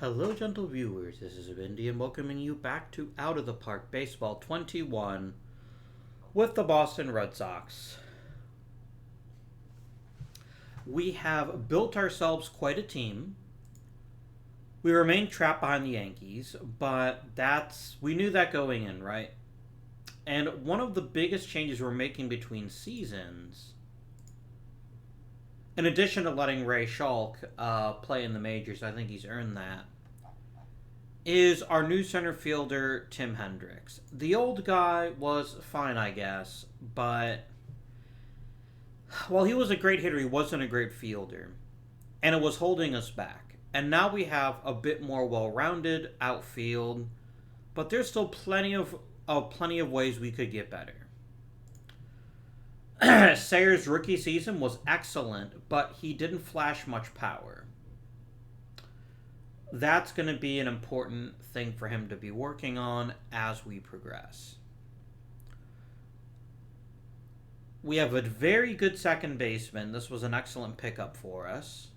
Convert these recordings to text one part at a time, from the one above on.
Hello, gentle viewers. This is Vindy, and welcoming you back to Out of the Park Baseball 21 with the Boston Red Sox. We have built ourselves quite a team. We remain trapped behind the Yankees, but we knew that going in, right? And one of the biggest changes we're making between seasons, in addition to letting Ray Schalk play in the majors, I think he's earned that, is our new center fielder, Tim Hendricks. The old guy was fine, I guess, but while he was a great hitter, he wasn't a great fielder, and it was holding us back. And now we have a bit more well-rounded outfield, but there's still plenty of ways we could get better. Sayers' rookie season was excellent, but he didn't flash much power. That's going to be an important thing for him to be working on as we progress. We have a very good second baseman. This was an excellent pickup for us.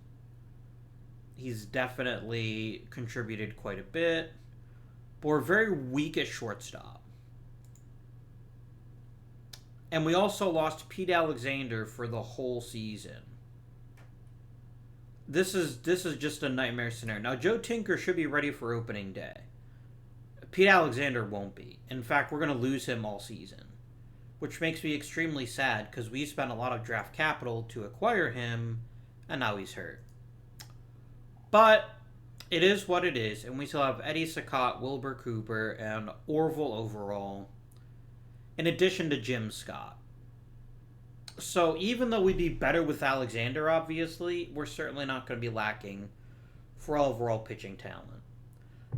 He's definitely contributed quite a bit, but we're very weak at shortstop. And we also lost Pete Alexander for the whole season. This is just a nightmare scenario. Now, Joe Tinker should be ready for opening day. Pete Alexander won't be. In fact, we're going to lose him all season, which makes me extremely sad because we spent a lot of draft capital to acquire him, and now he's hurt. But it is what it is, and we still have Eddie Saccott, Wilbur Cooper, and Orville overall, in addition to Jim Scott. So even though we'd be better with Alexander, obviously, we're certainly not going to be lacking for overall pitching talent.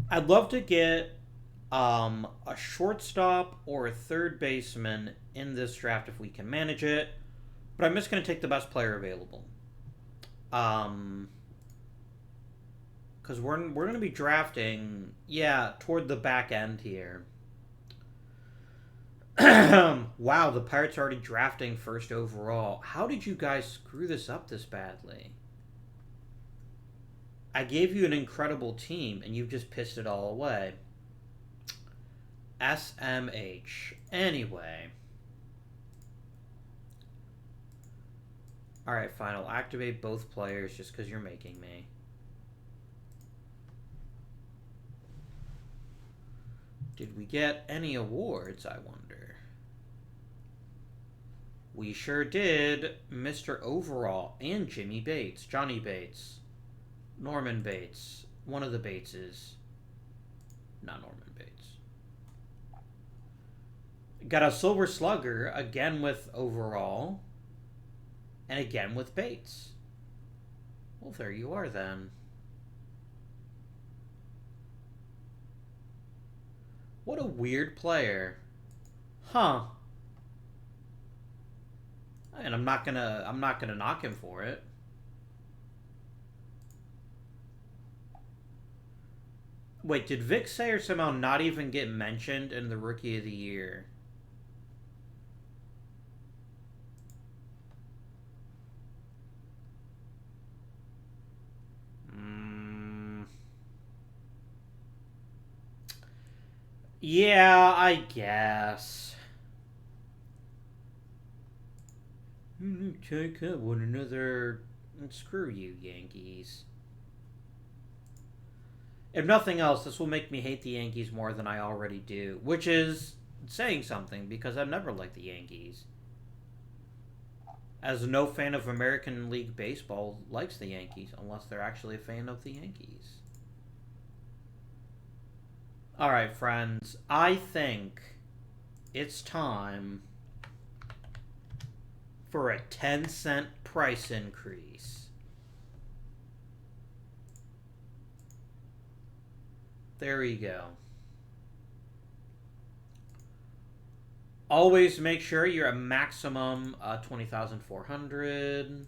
I'd love to get a shortstop or a third baseman in this draft if we can manage it, but I'm just going to take the best player available. Because we're going to be drafting, toward the back end here. Wow, the Pirates are already drafting first overall. How did you guys screw this up this badly? I gave you an incredible team, and you've just pissed it all away. SMH. Anyway. Alright, fine. I'll activate both players just because you're making me. Did we get any awards, I wonder? We sure did. Mr. Overall and Johnny Bates, Norman Bates, one of the Bateses. Not Norman Bates. Got a Silver Slugger, again with Overall, and again with Bates. Well, there you are then. What a weird player. Huh. And I'm not gonna knock him for it. Wait, did Vic Sayers somehow not even get mentioned in the Rookie of the Year? Yeah, I guess. Check out one another. And screw you, Yankees. If nothing else, this will make me hate the Yankees more than I already do, which is saying something because I've never liked the Yankees. As no fan of American League Baseball likes the Yankees, unless they're actually a fan of the Yankees. Alright, friends. I think it's time for a 10-cent price increase. There we go. Always make sure you're a maximum 20,400.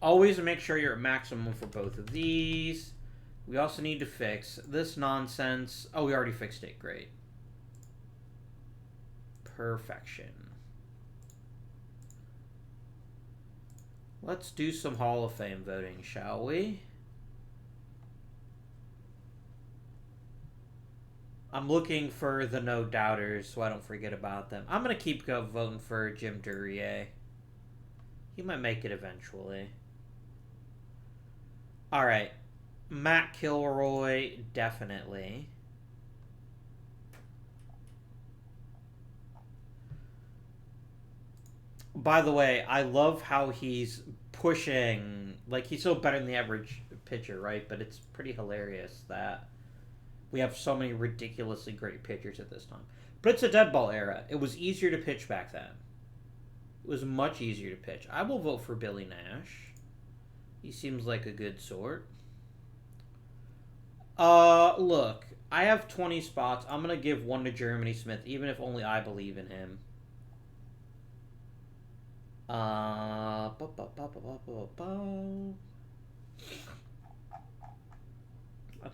Always make sure you're at maximum for both of these. We also need to fix this nonsense. Oh, we already fixed it. Great. Perfection. Let's do some Hall of Fame voting, shall we? I'm looking for the no doubters so I don't forget about them. I'm going to keep voting for Jim Duryea. He might make it eventually. All right. Matt Kilroy, definitely. By the way, I love how he's pushing. Like, he's so better than the average pitcher, right? But it's pretty hilarious that we have so many ridiculously great pitchers at this time. But it's a dead ball era. It was easier to pitch back then. It was much easier to pitch. I will vote for Billy Nash. He seems like a good sort. Look, I have 20 spots. I'm going to give one to Jeremy Smith, even if only I believe in him. Let's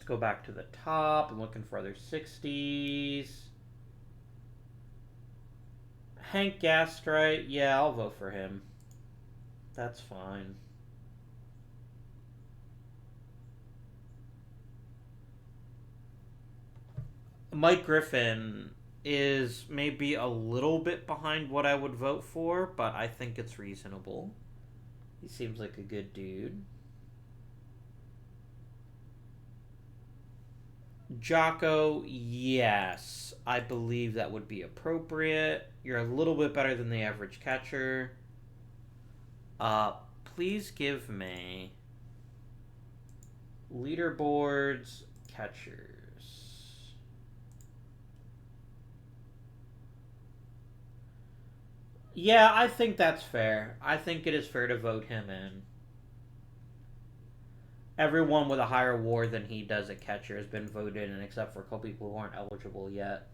go back to the top. I'm looking for other 60s. Hank Gastrite. Yeah, I'll vote for him. That's fine. Mike Griffin is maybe a little bit behind what I would vote for, but I think it's reasonable. He seems like a good dude. Jocko, yes. I believe that would be appropriate. You're a little bit better than the average catcher. Please give me leaderboards, catchers. Yeah, I think that's fair. I think it is fair to vote him in. Everyone with a higher WAR than he does at catcher has been voted in, except for a couple people who aren't eligible yet.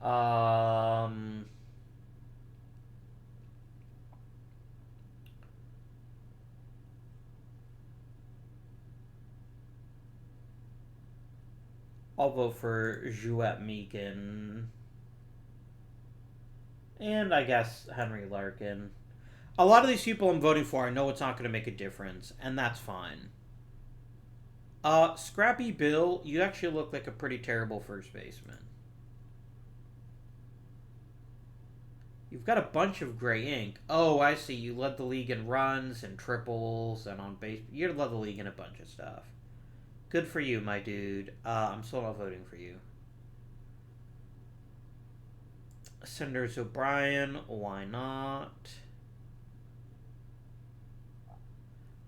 I'll vote for Jouette Meekin. And I guess Henry Larkin. A lot of these people I'm voting for, I know it's not going to make a difference, and that's fine. Scrappy Bill, you actually look like a pretty terrible first baseman. You've got a bunch of gray ink. Oh, I see. You led the league in runs and triples and on base. You led the league in a bunch of stuff. Good for you, my dude. I'm still not voting for you. Cinders O'Brien, why not?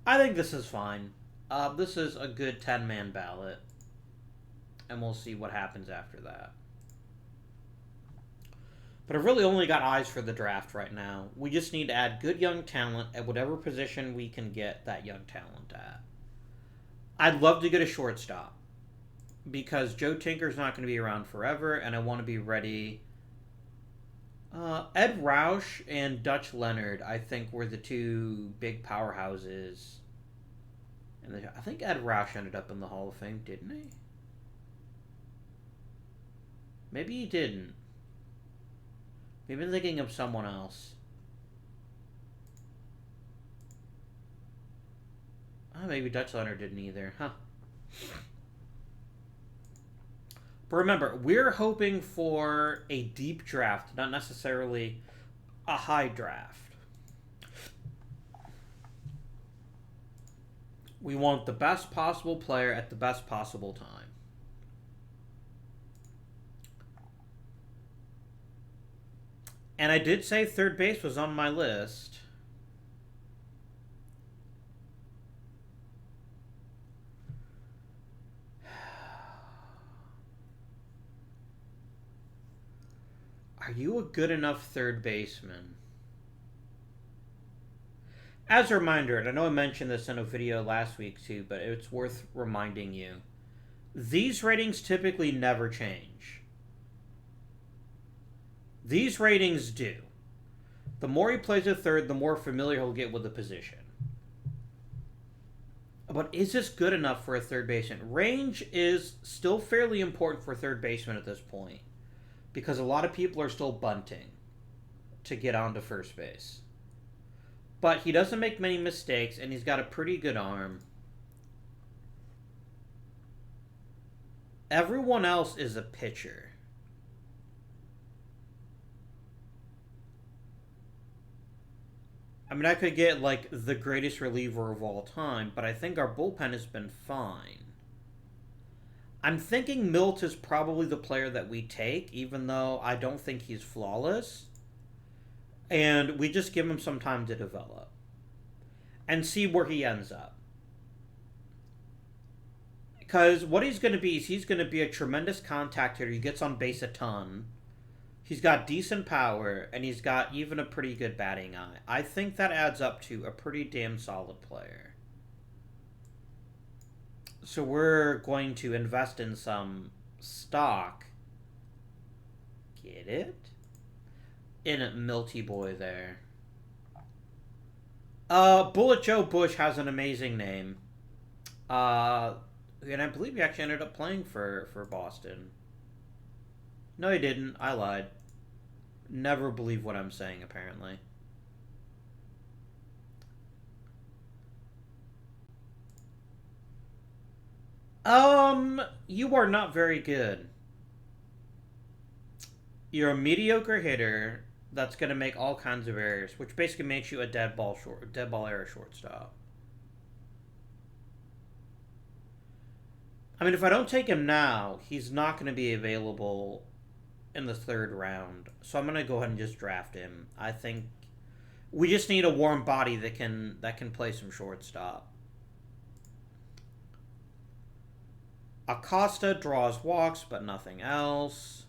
I think this is fine. This is a good 10-man ballot. And we'll see what happens after that. But I've really only got eyes for the draft right now. We just need to add good young talent at whatever position we can get that young talent at. I'd love to get a shortstop. Because Joe Tinker's not going to be around forever, and I want to be ready. Ed Roush and Dutch Leonard, I think, were the two big powerhouses. And I think Ed Roush ended up in the Hall of Fame, didn't he? Maybe he didn't. Maybe I'm thinking of someone else. Oh, maybe Dutch Leonard didn't either. Huh. But remember, we're hoping for a deep draft, not necessarily a high draft. We want the best possible player at the best possible time. And I did say third base was on my list. Are you a good enough third baseman? As a reminder, and I know I mentioned this in a video last week too, but it's worth reminding you. These ratings typically never change. These ratings do. The more he plays at third, the more familiar he'll get with the position. But is this good enough for a third baseman? Range is still fairly important for third baseman at this point, because a lot of people are still bunting to get onto first base. But he doesn't make many mistakes, and he's got a pretty good arm. Everyone else is a pitcher. I mean, I could get, like, the greatest reliever of all time, but I think our bullpen has been fine. I'm thinking Milt is probably the player that we take, even though I don't think he's flawless. And we just give him some time to develop. And see where he ends up. Because what he's going to be is he's going to be a tremendous contact hitter. He gets on base a ton. He's got decent power, and he's got even a pretty good batting eye. I think that adds up to a pretty damn solid player. So we're going to invest in some stock. Get it? In Milty Boy there. Bullet Joe Bush has an amazing name. And I believe he actually ended up playing for Boston. No, he didn't. I lied. Never believe what I'm saying, apparently. You are not very good. You're a mediocre hitter that's going to make all kinds of errors, which basically makes you a dead ball error shortstop. I mean, if I don't take him now, he's not going to be available in the third round. So I'm going to go ahead and just draft him. I think we just need a warm body that can play some shortstop. Acosta draws walks, but nothing else.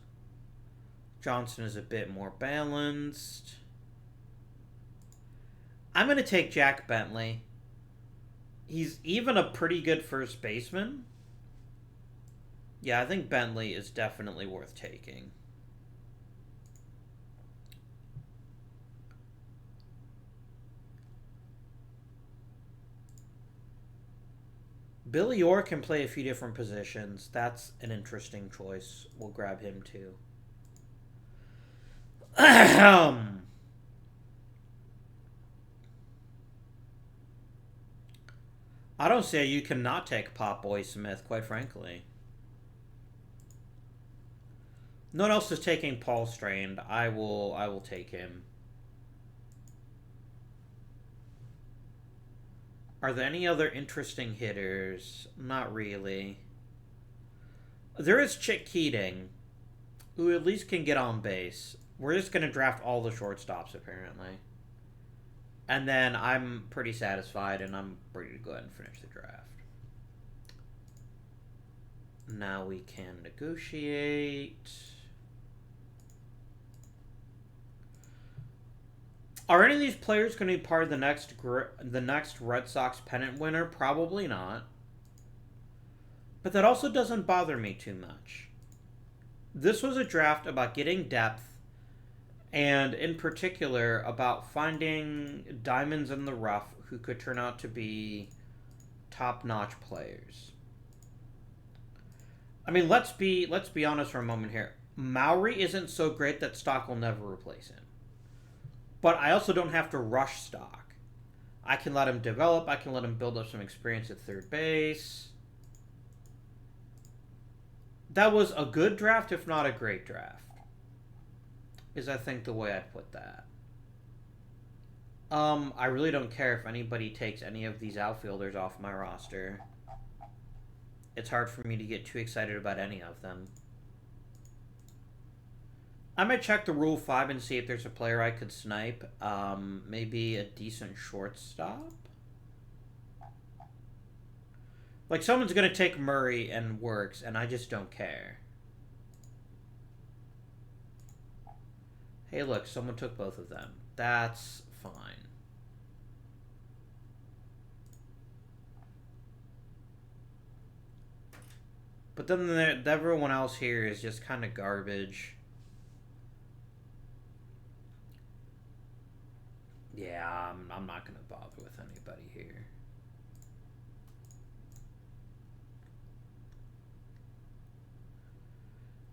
Johnson is a bit more balanced. I'm going to take Jack Bentley. He's even a pretty good first baseman. Yeah, I think Bentley is definitely worth taking. Billy Orr can play a few different positions. That's an interesting choice. We'll grab him too. I don't see how you cannot take Pop Boy Smith, quite frankly. No one else is taking Paul Strand. I will take him. Are there any other interesting hitters? Not really. There is Chick Keating, who at least can get on base. We're just going to draft all the shortstops, apparently. And then I'm pretty satisfied, and I'm ready to go ahead and finish the draft. Now we can negotiate. Are any of these players going to be part of the next Red Sox pennant winner? Probably not. But that also doesn't bother me too much. This was a draft about getting depth, and in particular about finding diamonds in the rough who could turn out to be top-notch players. I mean, let's be honest for a moment here. Maury isn't so great that stock will never replace him. But I also don't have to rush stock. I can let him develop. I can let him build up some experience at third base. That was a good draft, if not a great draft. Is I think the way I'd put that. I really don't care if anybody takes any of these outfielders off my roster. It's hard for me to get too excited about any of them. I might check the Rule 5 and see if there's a player I could snipe. Maybe a decent shortstop? Like, someone's going to take Murray and Works, and I just don't care. Hey, look, someone took both of them. That's fine. But then everyone else here is just kind of garbage. Yeah, I'm not going to bother with anybody here.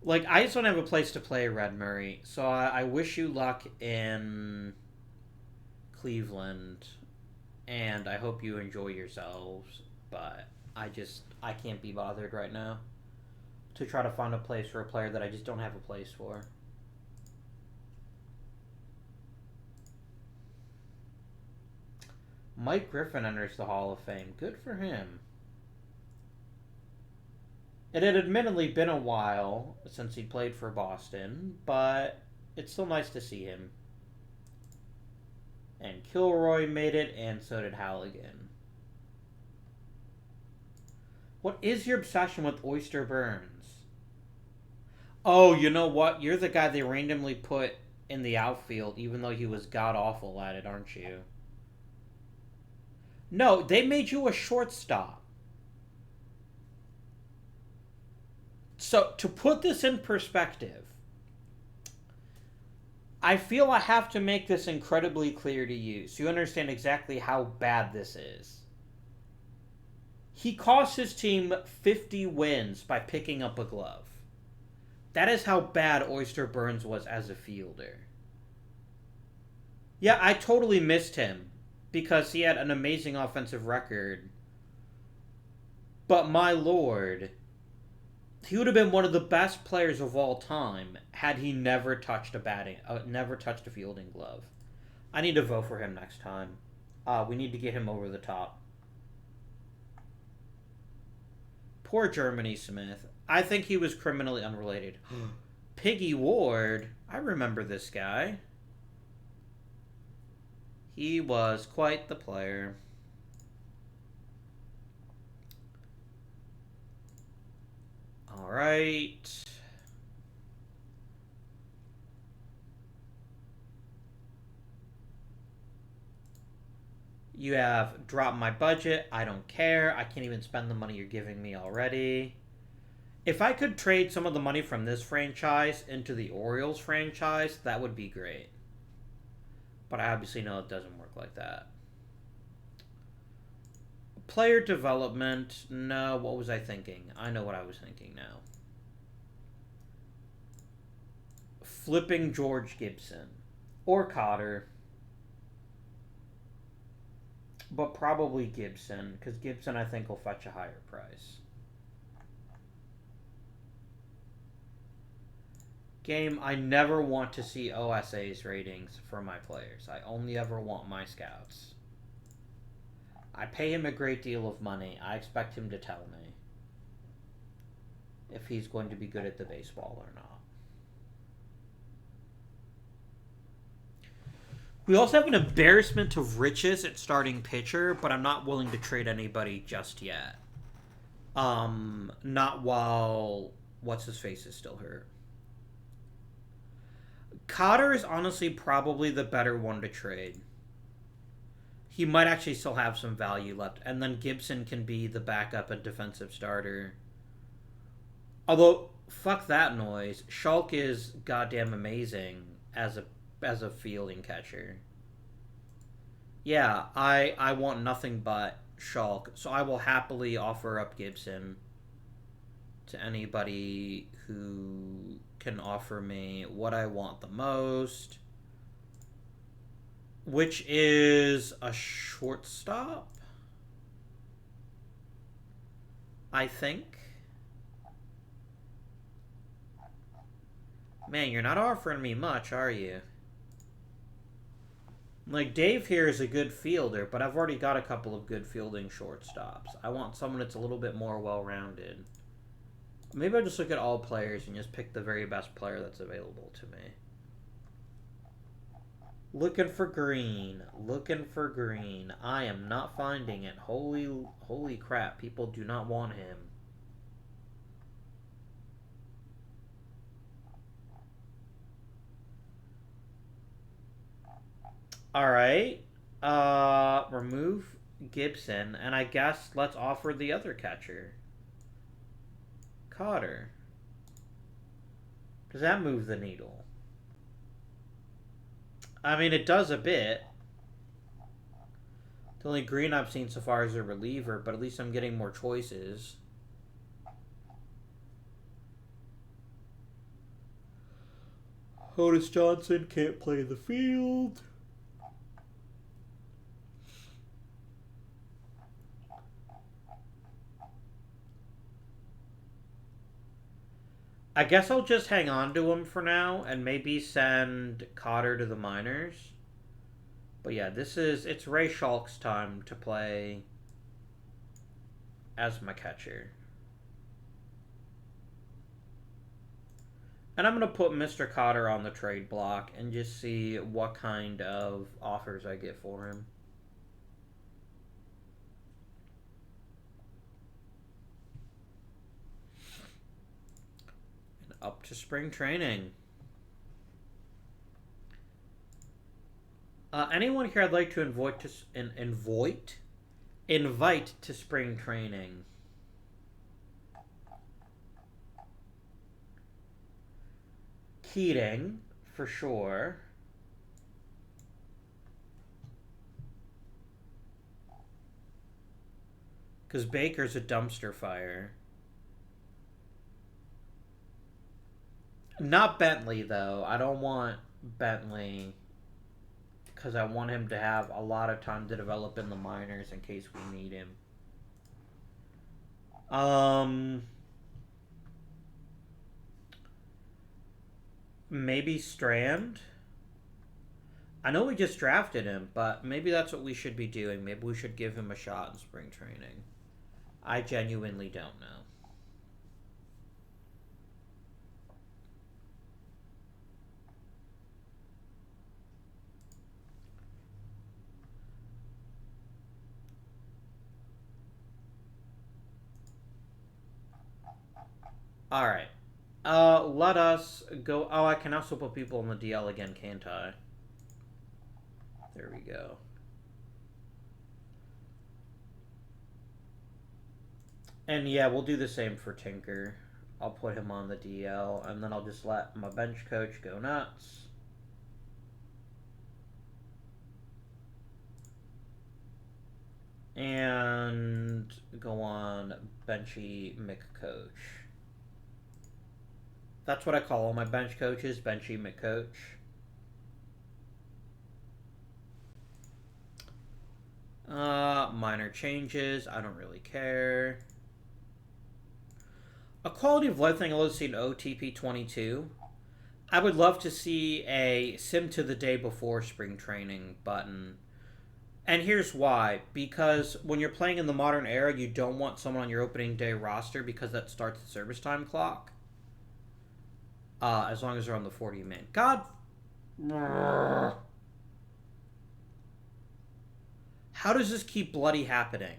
Like, I just don't have a place to play Red Murray, so I wish you luck in Cleveland, and I hope you enjoy yourselves, but I can't be bothered right now to try to find a place for a player that I just don't have a place for. Mike Griffin enters the Hall of Fame. Good for him. It had admittedly been a while since he played for Boston, but it's still nice to see him. And Kilroy made it, and so did Halligan. What is your obsession with Oyster Burns? Oh, you know what? You're the guy they randomly put in the outfield, even though he was god-awful at it, aren't you? No, they made you a shortstop. So, to put this in perspective, I feel I have to make this incredibly clear to you, so you understand exactly how bad this is. He cost his team 50 wins by picking up a glove. That is how bad Oyster Burns was as a fielder. Yeah, I totally missed him because he had an amazing offensive record. But my lord, he would have been one of the best players of all time had he never touched a fielding glove. I need to vote for him next time. We need to get him over the top. Poor Germany Smith. I think he was criminally unrelated. Piggy Ward. I remember this guy. He was quite the player. All right. You have dropped my budget. I don't care. I can't even spend the money you're giving me already. If I could trade some of the money from this franchise into the Orioles franchise, that would be great. But I obviously know it doesn't work like that. Player development. No, what was I thinking? I know what I was thinking now. Flipping George Gibson. Or Cotter. But probably Gibson, because Gibson I think will fetch a higher price. Game, I never want to see OSA's ratings for my players. I only ever want my scouts. I pay him a great deal of money. I expect him to tell me if he's going to be good at the baseball or not. We also have an embarrassment of riches at starting pitcher, but I'm not willing to trade anybody just yet. Not while what's-his-face is still hurt. Cotter is honestly probably the better one to trade. He might actually still have some value left. And then Gibson can be the backup and defensive starter. Although, fuck that noise. Schalk is goddamn amazing as a fielding catcher. Yeah, I want nothing but Schalk. So I will happily offer up Gibson to anybody who can offer me what I want the most, which is a shortstop, I think. Man, you're not offering me much, are you? Like, Dave here is a good fielder, but I've already got a couple of good fielding shortstops. I want someone that's a little bit more well-rounded. Maybe I'll just look at all players and just pick the very best player that's available to me. Looking for green. Looking for green. I am not finding it. Holy crap. People do not want him. Alright. Remove Gibson. And I guess let's offer the other catcher. Cotter. Does that move the needle? I mean, it does a bit. The only green I've seen so far is a reliever, but at least I'm getting more choices. Otis Johnson can't play the field. I guess I'll just hang on to him for now and maybe send Cotter to the minors. But yeah, it's Ray Schalk's time to play as my catcher. And I'm going to put Mr. Cotter on the trade block and just see what kind of offers I get for him. And up to spring training. Anyone here I'd like to invite to spring training? Keating, for sure. Because Baker's a dumpster fire. Not Bentley, though. I don't want Bentley because I want him to have a lot of time to develop in the minors in case we need him. Maybe Strand. I know we just drafted him, but maybe that's what we should be doing. Maybe we should give him a shot in spring training. I genuinely don't know. All right. Let us go. Oh, I can also put people in the DL again, can't I? There we go. And yeah, we'll do the same for Tinker. I'll put him on the DL, and then I'll just let my bench coach go nuts. And go on Benchy McCoach. That's what I call all my bench coaches, Benchy McCoach. Minor changes. I don't really care. A quality of life thing I'd love to see in OOTP 22. I would love to see a sim to the day before spring training button. And here's why. Because when you're playing in the modern era, you don't want someone on your opening day roster because that starts the service time clock. As long as they're on the 40-man. God. How does this keep bloody happening?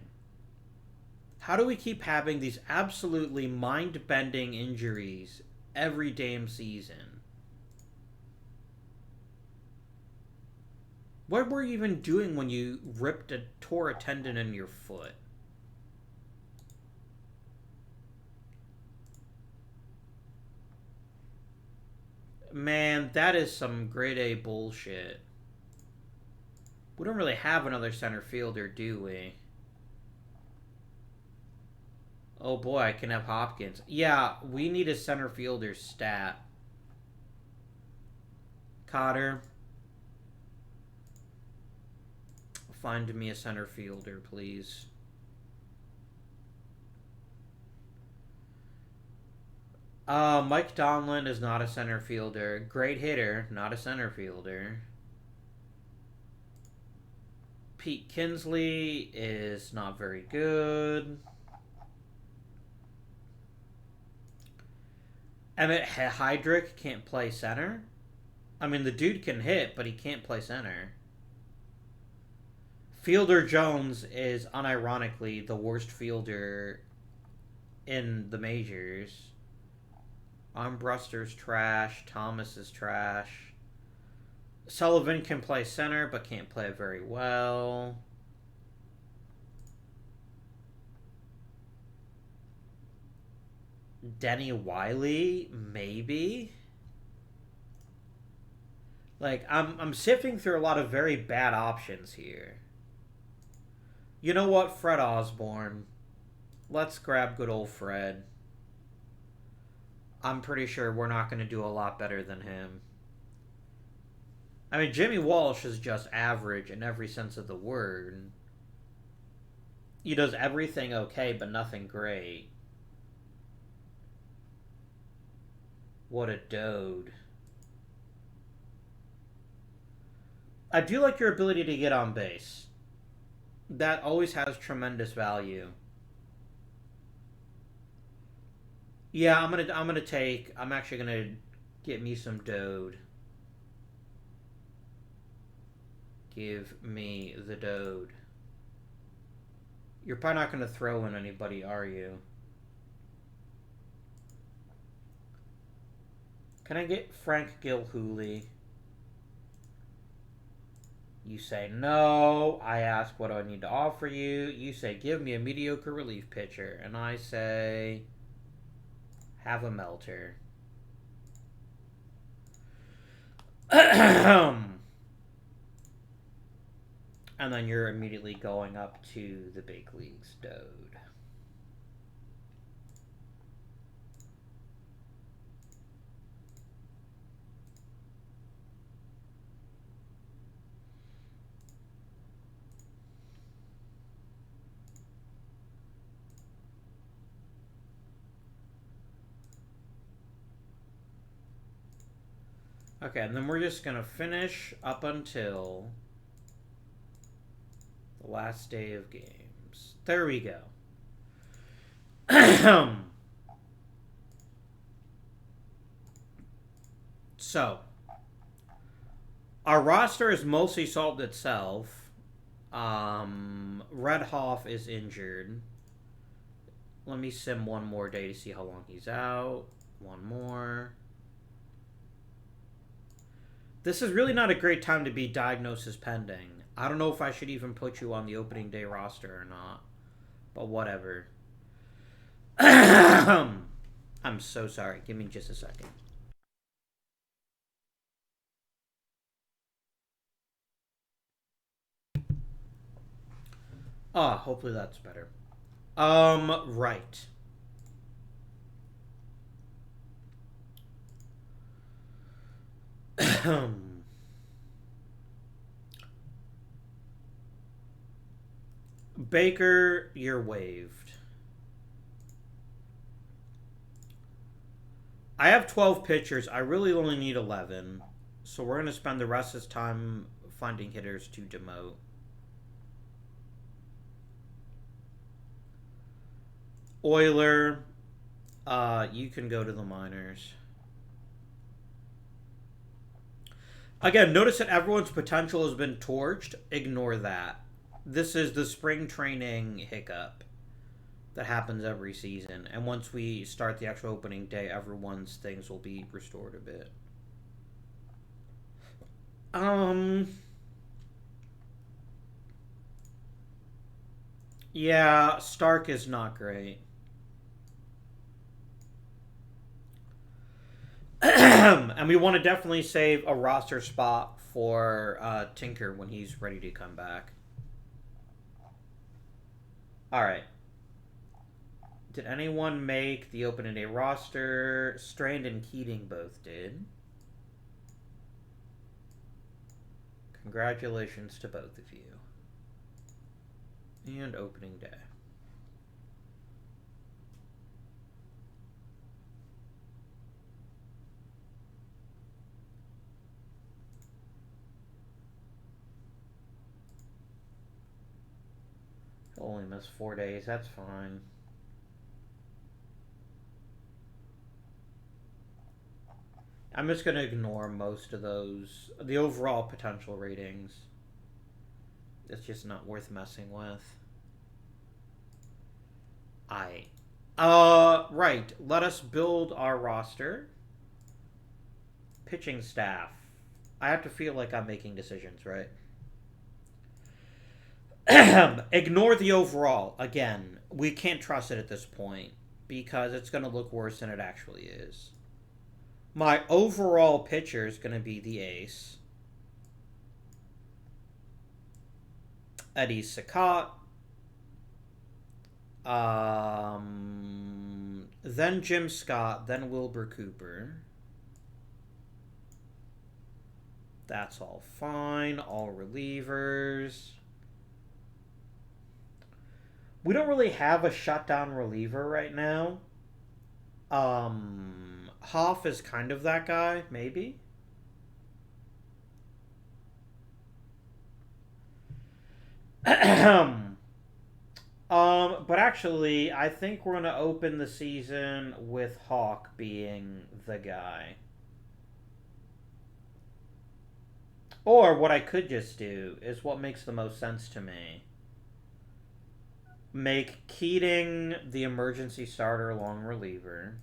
How do we keep having these absolutely mind-bending injuries every damn season? What were you even doing when you tore a tendon in your foot? Man, that is some grade A bullshit. We don't really have another center fielder, do we? Oh boy, I can have Hopkins. Yeah, we need a center fielder stat. Cotter. Find me a center fielder, please. Mike Donlin is not a center fielder. Great hitter, not a center fielder. Pete Kinsley is not very good. Emmett Heydrich can't play center. I mean, the dude can hit, but he can't play center. Fielder Jones is unironically the worst fielder in the majors. Armbruster's trash. Thomas is trash. Sullivan can play center, but can't play it very well. Denny Wiley, maybe. Like, I'm sifting through a lot of very bad options here. You know what? Fred Osborne. Let's grab good old Fred. I'm pretty sure we're not going to do a lot better than him. I mean, Jimmy Walsh is just average in every sense of the word. He does everything okay, but nothing great. What a dode. I do like your ability to get on base. That always has tremendous value. Yeah, I'm actually gonna get me some dode. Give me the dode. You're probably not gonna throw in anybody, are you? Can I get Frank Gilhooly? You say no. I ask what do I need to offer you. You say give me a mediocre relief pitcher. And I say have a melter. And then you're immediately going up to the big leagues, Dode. Okay, and then we're just going to finish up until the last day of games. There we go. So, our roster is mostly solved itself. Red Hoff is injured. Let me sim one more day to see how long he's out. One more. This is really not a great time to be diagnosis pending. I don't know if I should even put you on the opening day roster or not. But whatever. I'm so sorry. Give me just a second. Hopefully that's better. Right. Baker, you're waived. I have 12 pitchers. I really only need 11. So we're going to spend the rest of this time finding hitters to demote. Euler, you can go to the minors. Again, notice that everyone's potential has been torched. Ignore that. This is the spring training hiccup that happens every season. And once we start the actual opening day, everyone's things will be restored a bit. Yeah, Stark is not great. And we want to definitely save a roster spot for Tinker when he's ready to come back. Alright. Did anyone make the opening day roster? Strand and Keating both did. Congratulations to both of you. And opening day. Only missed 4 days, that's fine. I'm just going to ignore most of those. The overall potential ratings. It's just not worth messing with. Right. Let us build our roster. Pitching staff. I have to feel like I'm making decisions, right? Ignore the overall. Again, we can't trust it at this point because it's going to look worse than it actually is. My overall pitcher is going to be the ace. Eddie Saccott. Then Jim Scott. Then Wilbur Cooper. That's all fine. All relievers. We don't really have a shutdown reliever right now. Hoff is kind of that guy, maybe. But actually, I think we're gonna open the season with Hawk being the guy. Or what I could just do is what makes the most sense to me. Make Keating the emergency starter long reliever.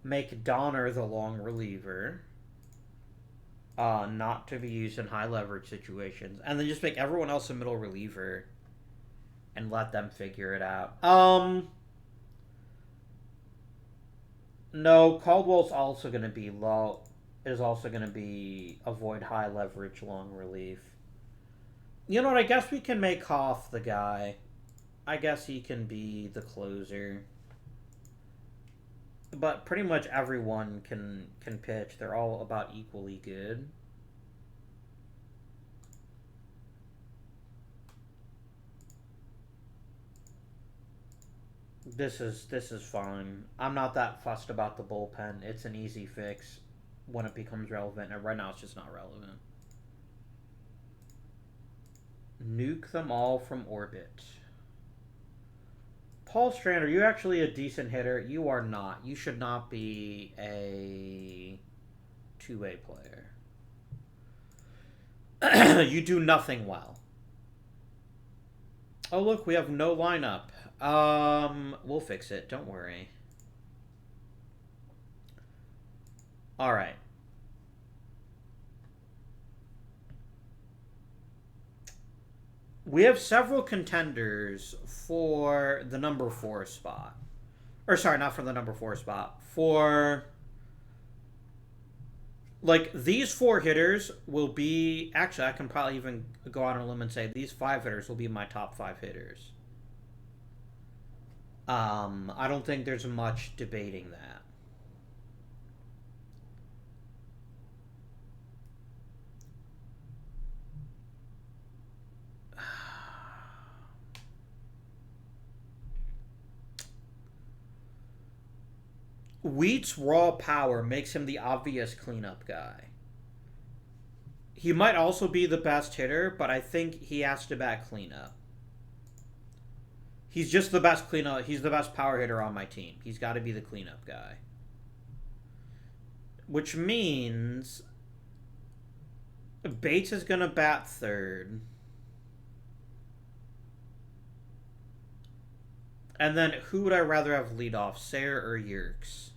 Make Donner the long reliever. Not to be used in high leverage situations. And then just make everyone else a middle reliever. And let them figure it out. No, Caldwell's also going to be low. Is also going to be avoid high leverage long relief. You know what? I guess we can make Hoff the guy. I guess he can be the closer. But pretty much everyone can pitch. They're all about equally good. This is fine. I'm not that fussed about the bullpen. It's an easy fix when it becomes relevant. And right now it's just not relevant. Nuke them all from orbit. Paul Strand, are you actually a decent hitter? You are not. You should not be a two-way player. You do nothing well. Oh, look, we have no lineup. We'll fix it. Don't worry. All right. We have several contenders for the number 4 spot. Or sorry, not for the number 4 spot. For like these 4 hitters will be actually I can probably even go out on a limb and say these 5 hitters will be my top 5 hitters. I don't think there's much debating that. Wheat's raw power makes him the obvious cleanup guy. He might also be the best hitter, but I think he has to bat cleanup. He's just the best cleanup. He's the best power hitter on my team. He's got to be the cleanup guy. Which means Bates is going to bat third. And then who would I rather have lead off, Sayre or Yerkes?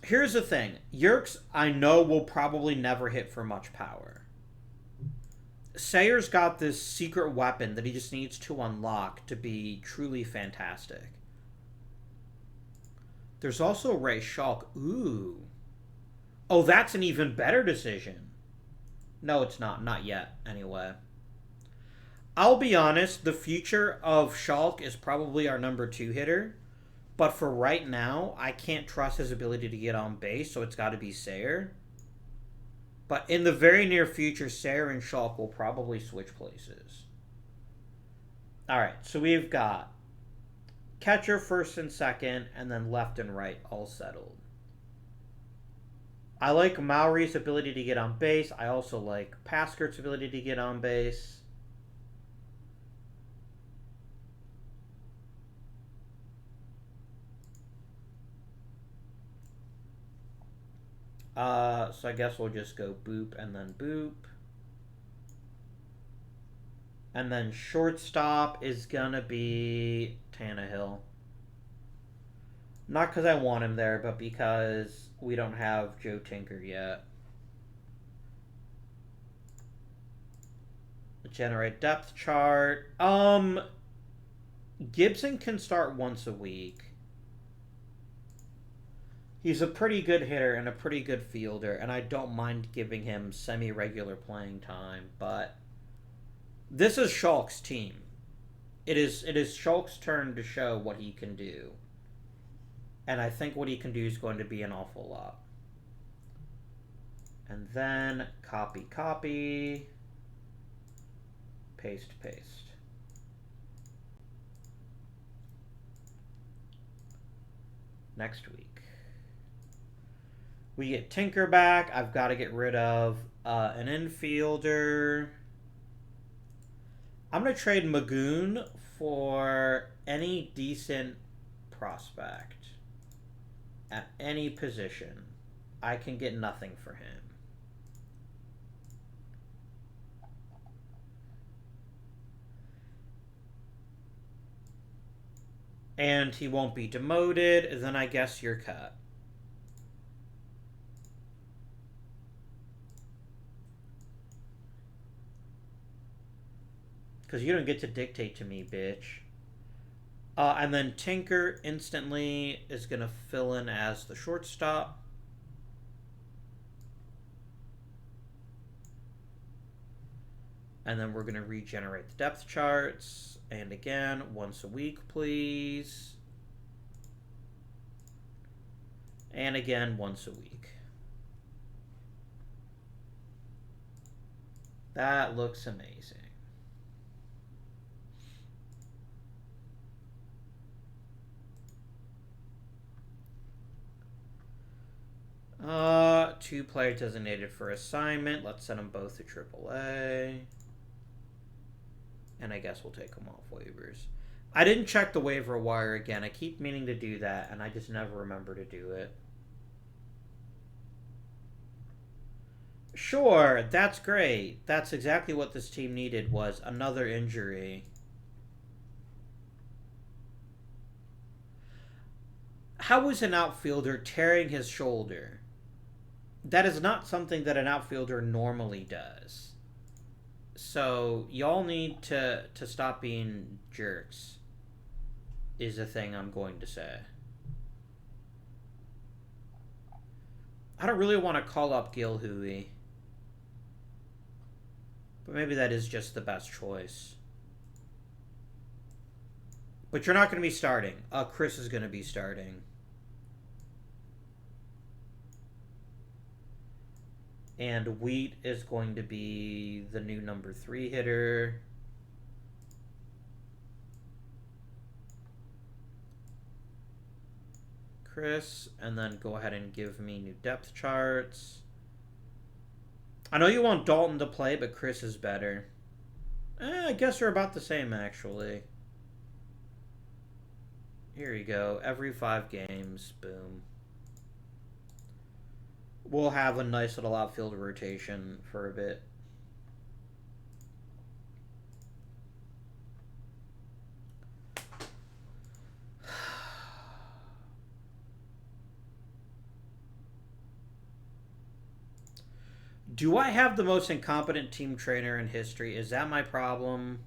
Here's the thing. Yerkes, I know, will probably never hit for much power. Sayre's got this secret weapon that he just needs to unlock to be truly fantastic. There's also Ray Schalk. Ooh. Oh, that's an even better decision. No, it's not. Not yet, anyway. I'll be honest, the future of Schalk is probably our number 2 hitter. But for right now, I can't trust his ability to get on base, so it's got to be Sayre. But in the very near future, Sayre and Schalk will probably switch places. Alright, so we've got catcher, first and second, and then left and right all settled. I like Maury's ability to get on base. I also like Paskert's ability to get on base. So I guess we'll just go boop and then boop. And then shortstop is gonna be Tannehill. Not because I want him there, but because we don't have Joe Tinker yet. Generate depth chart. Gibson can start once a week. He's a pretty good hitter and a pretty good fielder, and I don't mind giving him semi-regular playing time, but this is Schalk's team. It is Schalk's turn to show what he can do. And I think what he can do is going to be an awful lot. And then copy, copy, paste, paste. next week. We get Tinker back. I've got to get rid of an infielder. I'm going to trade Magoon for any decent prospect at any position. I can get nothing for him. And he won't be demoted, then I guess you're cut. Because you don't get to dictate to me, bitch. And then Tinker instantly is going to fill in as the shortstop. And then we're going to regenerate the depth charts. And again, once a week, please. And again, once a week. That looks amazing. Two players designated for assignment. Let's send them both to AAA. And I guess we'll take them off waivers. I didn't check the waiver wire again. I keep meaning to do that, and I just never remember to do it. Sure, that's great. That's exactly what this team needed, was another injury. How is an outfielder tearing his shoulder? That is not something that an outfielder normally does. So, y'all need to stop being jerks, is the thing I'm going to say. I don't really want to call up Gil Huey. But maybe that is just the best choice. But you're not going to be starting. Chris is going to be starting. And Wheat is going to be the new number 3 hitter. Chris, and then go ahead and give me new depth charts. I know you want Dalton to play, but Chris is better. I guess they're about the same, actually. Here you go. Every 5 games. Boom. We'll have a nice little outfield rotation for a bit. Do I have the most incompetent team trainer in history? Is that my problem?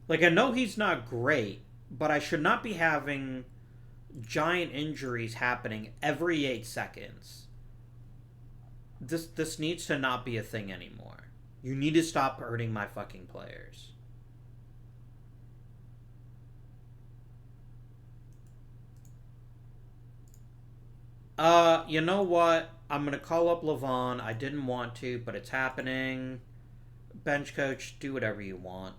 Like, I know he's not great, but I should not be having giant injuries happening every 8 seconds. This needs to not be a thing anymore. You need to stop hurting my fucking players. You know what? I'm gonna call up Levon. I didn't want to, but it's happening. Bench coach, do whatever you want.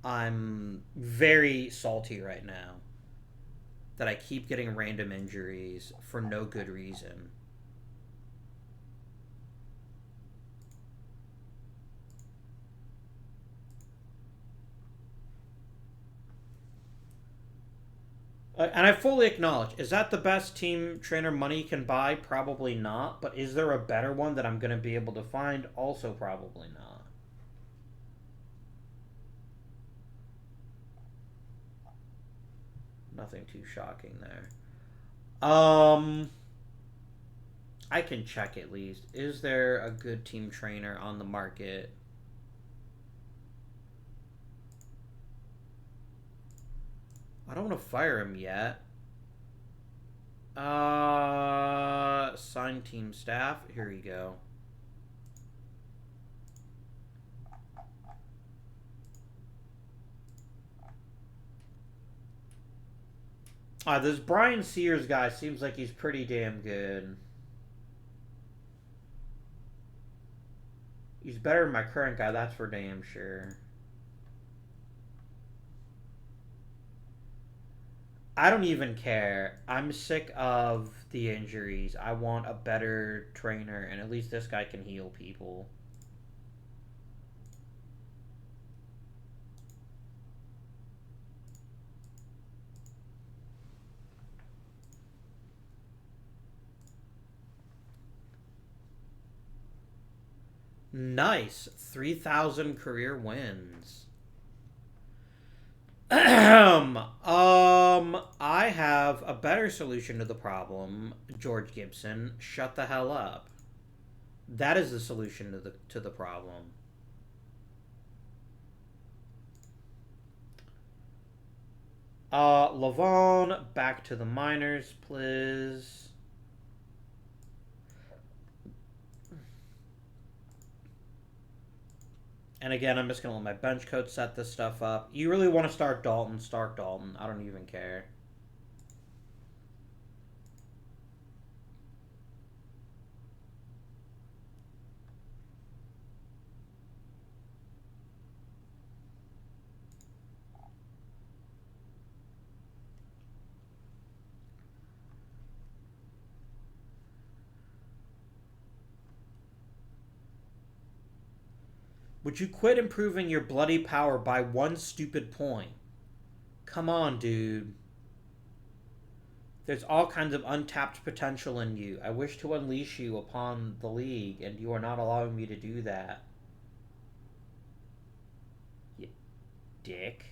I'm very salty right now that I keep getting random injuries for no good reason. And I fully acknowledge, is that the best team trainer money can buy? Probably not. But is there a better one that I'm going to be able to find? Also probably not. Nothing too shocking there. I can check at least. Is there a good team trainer on the market? I don't want to fire him yet. Sign team staff. Here you go. This Brian Sears guy seems like he's pretty damn good. He's better than my current guy, that's for damn sure. I don't even care. I'm sick of the injuries. I want a better trainer, and at least this guy can heal people. Nice. 3,000 career wins. I have a better solution to the problem, George Gibson. Shut the hell up. That is the solution to the problem. Lavon, back to the minors, please. And again, I'm just going to let my bench coach set this stuff up. You really want to start Dalton, start Dalton. I don't even care. Would you quit improving your bloody power by one stupid point? Come on, dude. There's all kinds of untapped potential in you. I wish to unleash you upon the league, and you are not allowing me to do that. You dick.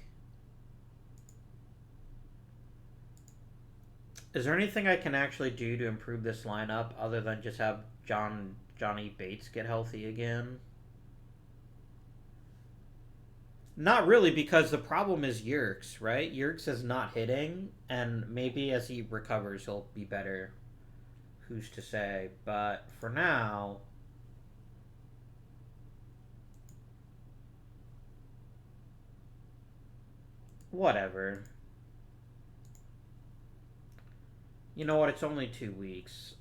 Is there anything I can actually do to improve this lineup other than just have Johnny Bates get healthy again? Not really, because the problem is Yerkes, right? Yerkes is not hitting, and maybe as he recovers, he'll be better. Who's to say? But for now, whatever. You know what? It's only 2 weeks.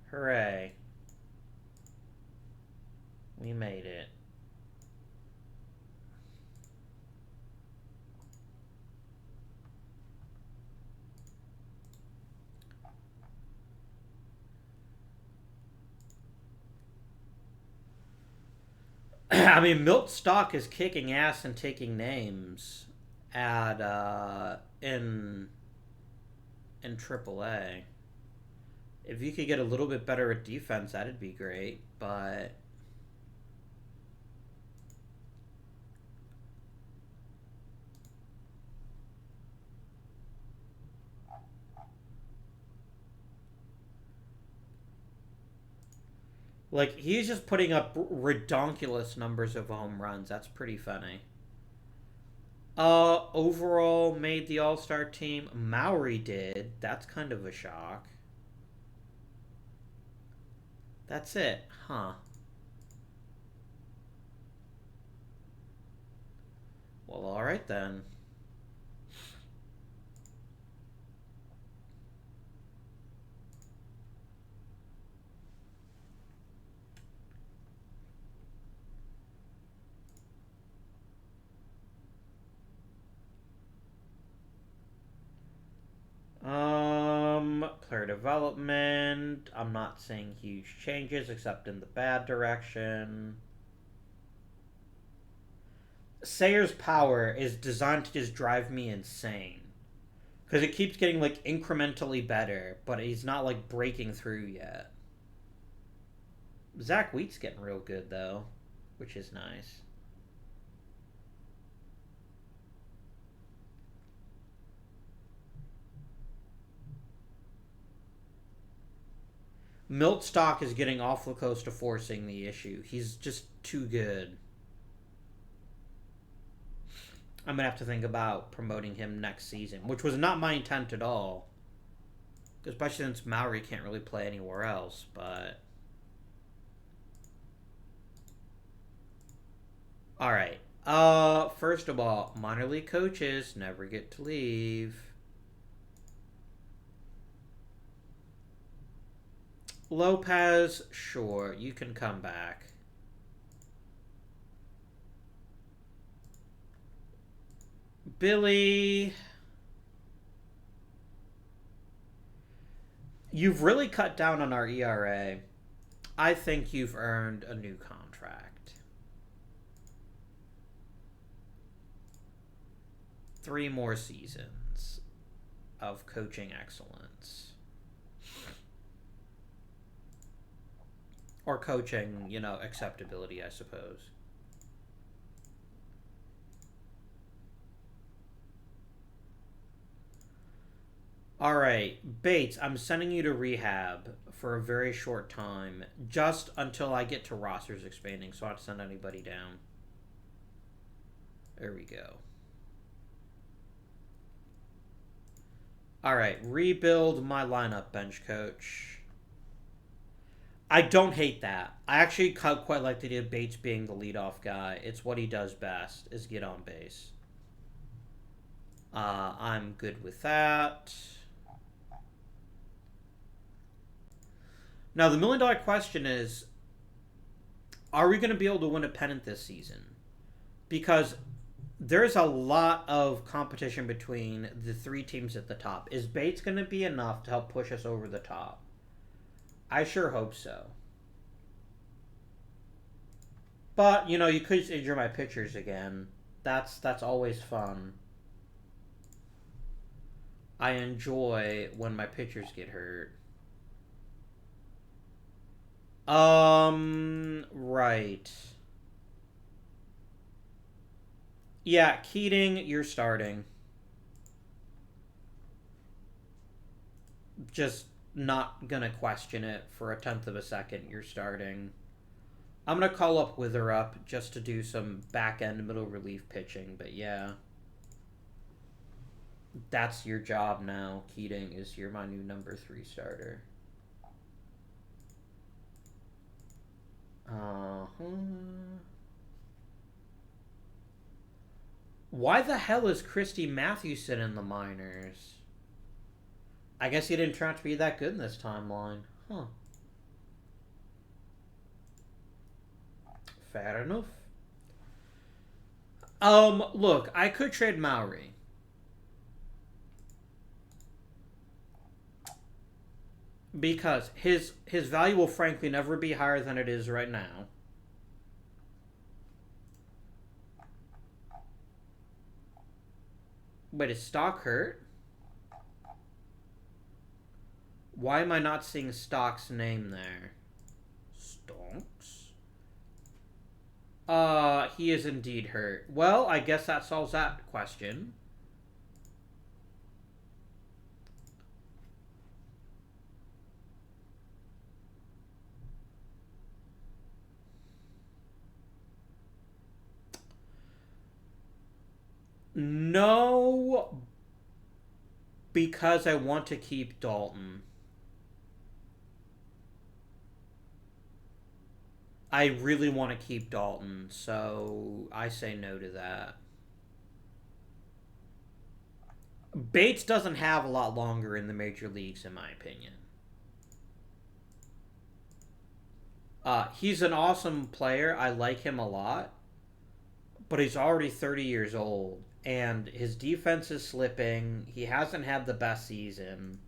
Hooray. We made it. I mean, Milt Stock is kicking ass and taking names at in AAA. If you could get a little bit better at defense, that'd be great. But like, he's just putting up redonkulous numbers of home runs. That's pretty funny. Overall made the All-Star team. Maury did. That's kind of a shock. That's it, huh? Well, alright then. Player development. I'm not seeing huge changes except in the bad direction. Sayer's power is designed to just drive me insane. Because it keeps getting, like, incrementally better, but he's not, like, breaking through yet. Zach Wheat's getting real good, though, which is nice. Milt Stock is getting awful close to forcing the issue. He's just too good. I'm going to have to think about promoting him next season, which was not my intent at all. Especially since Maury can't really play anywhere else, but... Alright. First of all, minor league coaches never get to leave. Lopez, sure, you can come back. Billy, you've really cut down on our ERA. I think you've earned a new contract. 3 more seasons of coaching excellence. Or coaching, acceptability, I suppose. Alright, Bates, I'm sending you to rehab for a very short time, just until I get to rosters expanding, so I don't send anybody down. There we go. Alright, rebuild my lineup, bench coach. I don't hate that. I actually quite like the idea of Bates being the leadoff guy. It's what he does best, is get on base. I'm good with that. Now, the million-dollar question is, are we going to be able to win a pennant this season? Because there's a lot of competition between the 3 teams at the top. Is Bates going to be enough to help push us over the top? I sure hope so. But, you could injure my pitchers again. That's always fun. I enjoy when my pitchers get hurt. Right. Yeah, Keating, you're starting. Just not gonna question it for 1/10 of a second. You're starting. I'm gonna call up Witherup just to do some back-end middle relief pitching, but yeah. That's your job now, Keating, is you're my new number 3 starter. Why the hell is Christy Mathewson in the minors? I guess he didn't turn out to be that good in this timeline. Huh. Fair enough. Look, I could trade Mowry. Because his value will frankly never be higher than it is right now. Wait, is Stock hurt? Why am I not seeing Stock's name there? Stonks? He is indeed hurt. Well, I guess that solves that question. No, because I want to keep Dalton. I really want to keep Dalton, so I say no to that. Bates doesn't have a lot longer in the major leagues, in my opinion. He's an awesome player. I like him a lot. But he's already 30 years old. And his defense is slipping. He hasn't had the best season.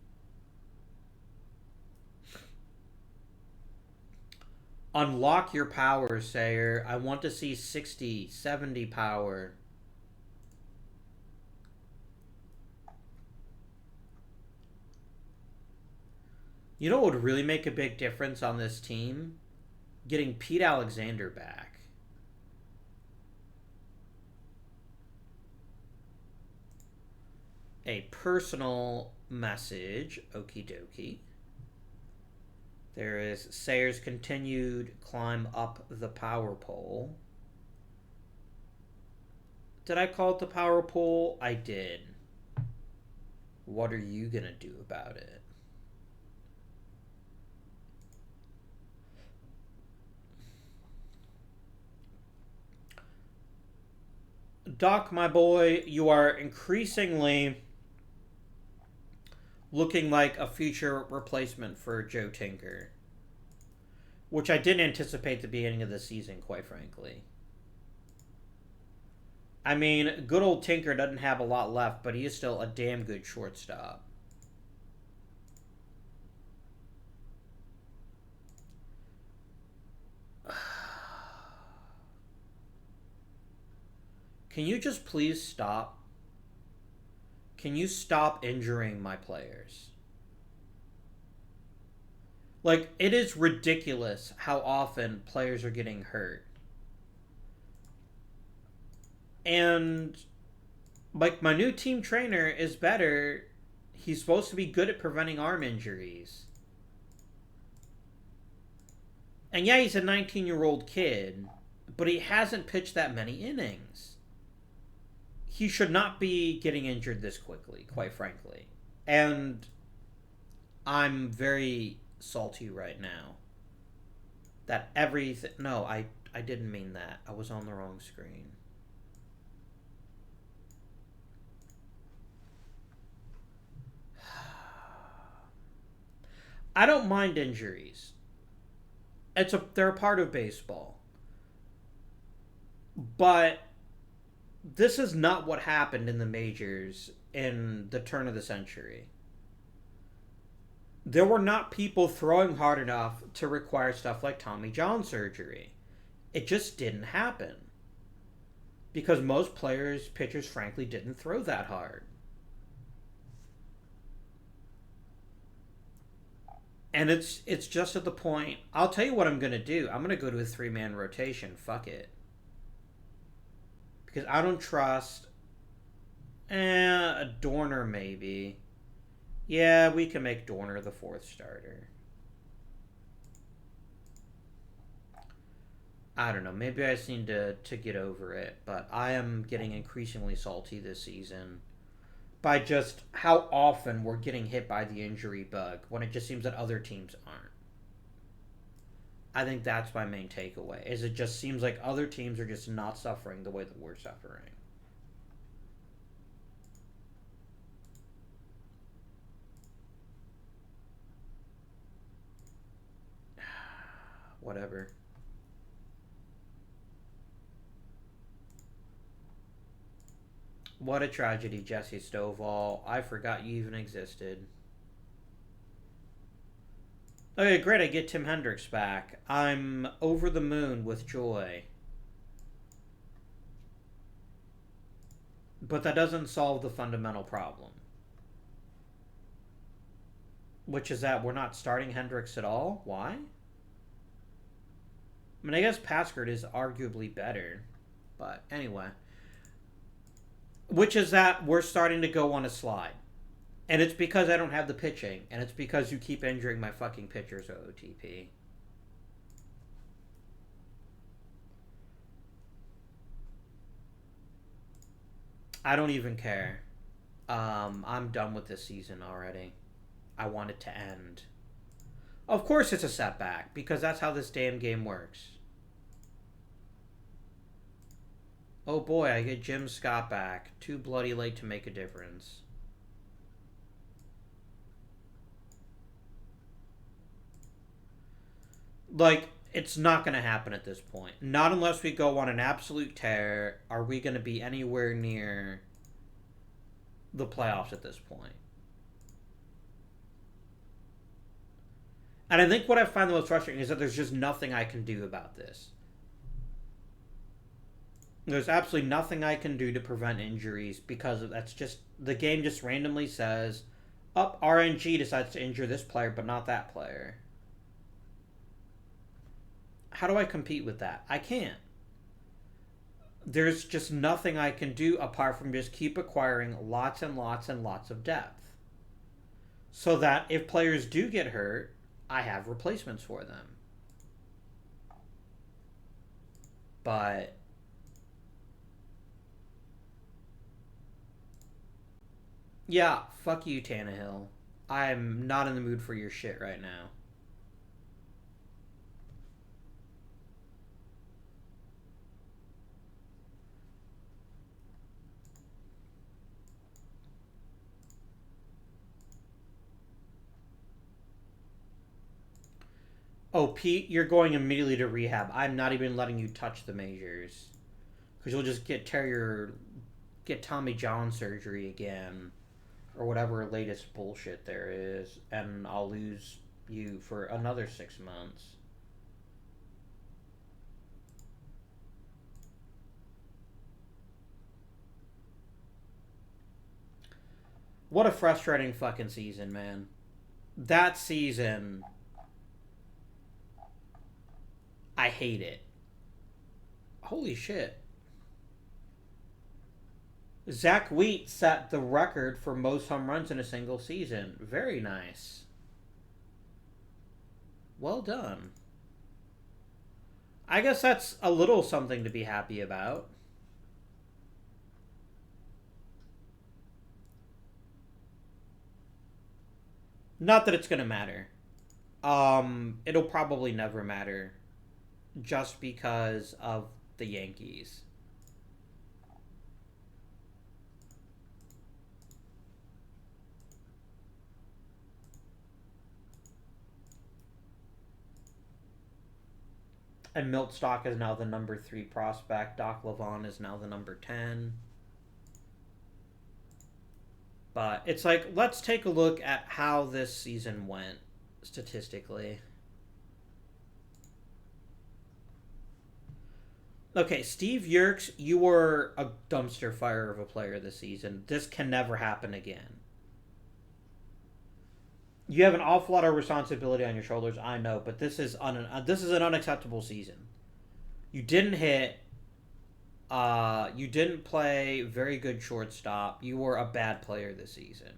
Unlock your power, Sayer. I want to see 60, 70 power. You know what would really make a big difference on this team? Getting Pete Alexander back. A personal message. Okie dokie. There is Sayer's continued climb up the power pole. Did I call it the power pole? I did. What are you going to do about it? Doc, my boy, you are increasingly looking like a future replacement for Joe Tinker, which I didn't anticipate at the beginning of the season, quite frankly. I mean, good old Tinker doesn't have a lot left, but he is still a damn good shortstop. Can you just please stop? Can you stop injuring my players? Like, it is ridiculous how often players are getting hurt. And, like, my new team trainer is better. He's supposed to be good at preventing arm injuries. And yeah, he's a 19-year-old kid, but he hasn't pitched that many innings. He should not be getting injured this quickly, quite frankly. And I'm very salty right now that everything. No, I didn't mean that. I was on the wrong screen. I don't mind injuries. They're a part of baseball. But this is not what happened in the majors in the turn of the century. There were not people throwing hard enough to require stuff like Tommy John surgery. It just didn't happen. Because most pitchers, frankly, didn't throw that hard. And it's just at the point. I'll tell you what I'm going to do. I'm going to go to a 3-man rotation. Fuck it. Because I don't trust. A Dorner maybe. Yeah, we can make Dorner the 4th starter. I don't know. Maybe I just need to get over it. But I am getting increasingly salty this season by just how often we're getting hit by the injury bug when it just seems that other teams aren't. I think that's my main takeaway, is it just seems like other teams are just not suffering the way that we're suffering. Whatever. What a tragedy, Jesse Stovall. I forgot you even existed. Okay, great, I get Tim Hendricks back. I'm over the moon with joy. But that doesn't solve the fundamental problem. Which is that we're not starting Hendricks at all? Why? I mean, I guess Paskert is arguably better. But anyway. Which is that we're starting to go on a slide. And it's because I don't have the pitching. And it's because you keep injuring my fucking pitchers, OOTP. I don't even care. I'm done with this season already. I want it to end. Of course it's a setback, because that's how this damn game works. Oh boy, I get Jim Scott back. Too bloody late to make a difference. Like, it's not going to happen at this point. Not unless we go on an absolute tear. Are we going to be anywhere near the playoffs at this point? And I think what I find the most frustrating is that there's just nothing I can do about this. There's absolutely nothing I can do to prevent injuries because that's just the game just randomly says, RNG decides to injure this player but not that player. How do I compete with that? I can't. There's just nothing I can do apart from just keep acquiring lots and lots and lots of depth. So that if players do get hurt, I have replacements for them. But yeah, fuck you, Tannehill. I'm not in the mood for your shit right now. Oh, Pete, you're going immediately to rehab. I'm not even letting you touch the majors. Because you'll just get Tommy John surgery again, or whatever latest bullshit there is, and I'll lose you for another 6 months. What a frustrating fucking season, man. That season, I hate it. Holy shit. Zach Wheat set the record for most home runs in a single season. Very nice. Well done. I guess that's a little something to be happy about. Not that it's going to matter. It'll probably never matter. Just because of the Yankees. And Milt Stock is now the number 3 prospect. Doc Lavon is now the number 10. But it's like, let's take a look at how this season went statistically. Okay, Steve Yerkes, you were a dumpster fire of a player this season. This can never happen again. You have an awful lot of responsibility on your shoulders, I know, but this is an unacceptable season. You didn't hit. You didn't play very good shortstop. You were a bad player this season.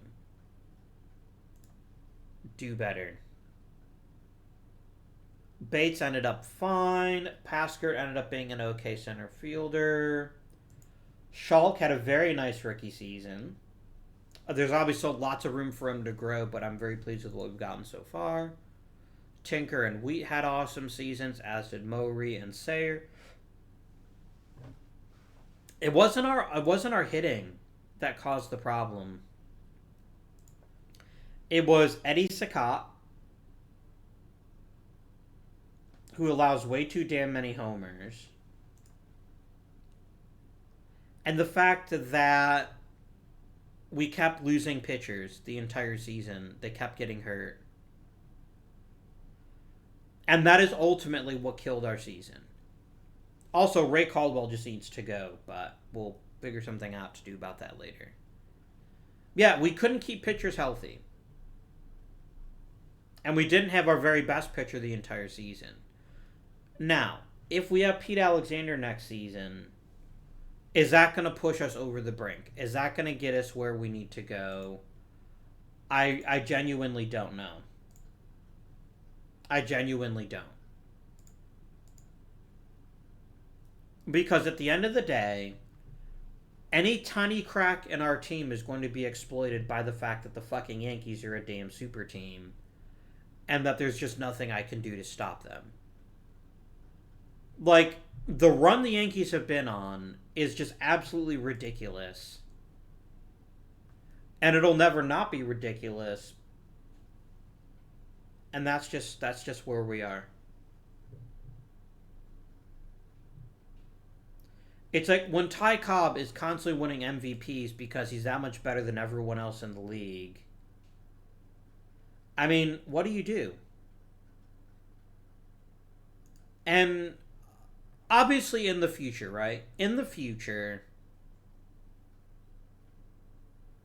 Do better. Bates ended up fine. Paskert ended up being an okay center fielder. Schalk had a very nice rookie season. There's obviously lots of room for him to grow, but I'm very pleased with what we've gotten so far. Tinker and Wheat had awesome seasons, as did Mowry and Sayer. It wasn't our hitting that caused the problem. It was Eddie Saccott, who allows way too damn many homers. And the fact that we kept losing pitchers the entire season. They kept getting hurt. And that is ultimately what killed our season. Also, Ray Caldwell just needs to go, but we'll figure something out to do about that later. Yeah, we couldn't keep pitchers healthy. And we didn't have our very best pitcher the entire season. Now, if we have Pete Alexander next season, is that going to push us over the brink? Is that going to get us where we need to go? I genuinely don't know. I genuinely don't. Because at the end of the day, any tiny crack in our team is going to be exploited by the fact that the fucking Yankees are a damn super team. And that there's just nothing I can do to stop them. Like, the run the Yankees have been on is just absolutely ridiculous. And it'll never not be ridiculous. And that's just where we are. It's like when Ty Cobb is constantly winning MVPs because he's that much better than everyone else in the league. I mean, what do? And obviously in the future, right? In the future,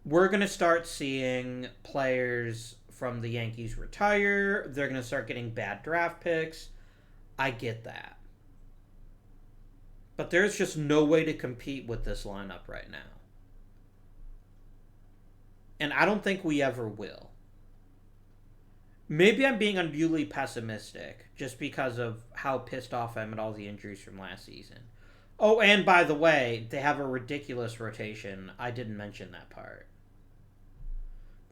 we're going to start seeing players from the Yankees retire. They're going to start getting bad draft picks. I get that. But there's just no way to compete with this lineup right now. And I don't think we ever will. Maybe I'm being unduly pessimistic just because of how pissed off I am at all the injuries from last season. Oh, and by the way, they have a ridiculous rotation. I didn't mention that part.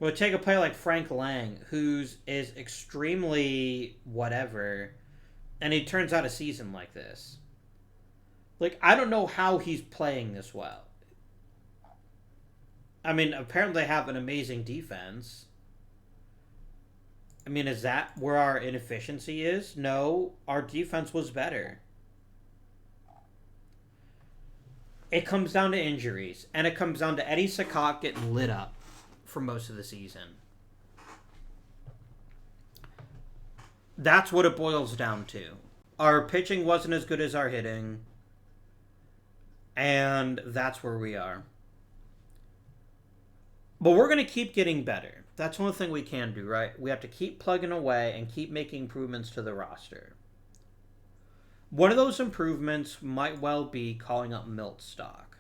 But take a player like Frank Lang, who's is extremely whatever, and he turns out a season like this. Like, I don't know how he's playing this well. I mean, apparently they have an amazing defense. I mean, is that where our inefficiency is? No, our defense was better. It comes down to injuries, and it comes down to Eddie Sakat getting lit up for most of the season. That's what it boils down to. Our pitching wasn't as good as our hitting, and that's where we are. But we're going to keep getting better. That's one thing we can do, right? We have to keep plugging away and keep making improvements to the roster. One of those improvements might well be calling up Milt stock.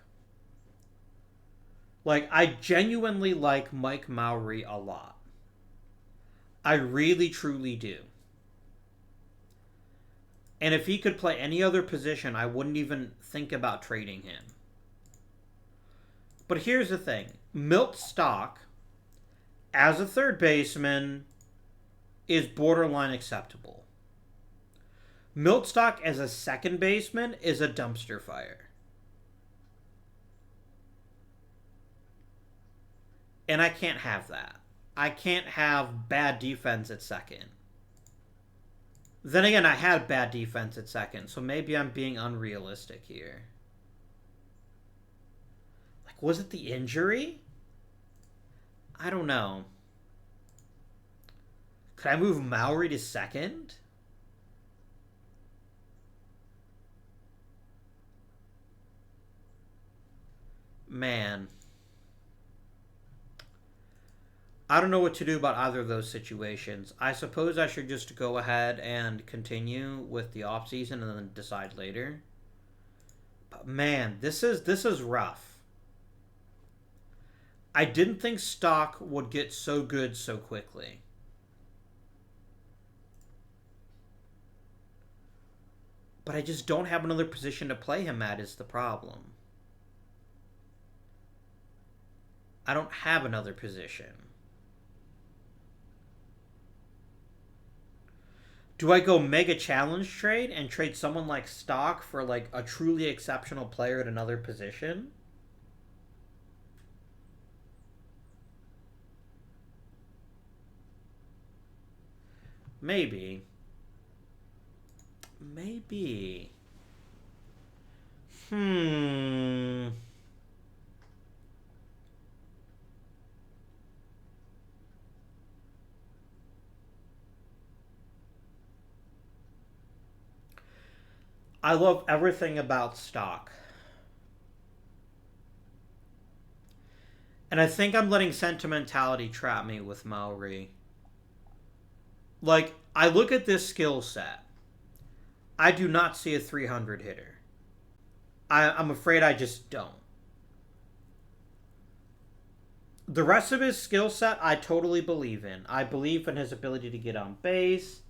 Like, I genuinely like Mike Mowry a lot. I really, truly do. And if he could play any other position, I wouldn't even think about trading him. But here's the thing. Milt stock, as a third baseman, is borderline acceptable. Milt stock as a second baseman is a dumpster fire. And I can't have that. I can't have bad defense at second. Then again, I had bad defense at second, so maybe I'm being unrealistic here. Like, was it the injury? I don't know. Could I move Mowry to second? Man. I don't know what to do about either of those situations. I suppose I should just go ahead and continue with the offseason and then decide later. But man, this is rough. I didn't think stock would get so good so quickly. But I just don't have another position to play him at is the problem. I don't have another position. Do I go mega challenge trade and trade someone like stock for like a truly exceptional player at another position? Maybe. Maybe. I love everything about stock. And I think I'm letting sentimentality trap me with Mowry. Like, I look at this skill set. I do not see a 300 hitter. I'm afraid I just don't. The rest of his skill set, I totally believe in. I believe in his ability to get on base.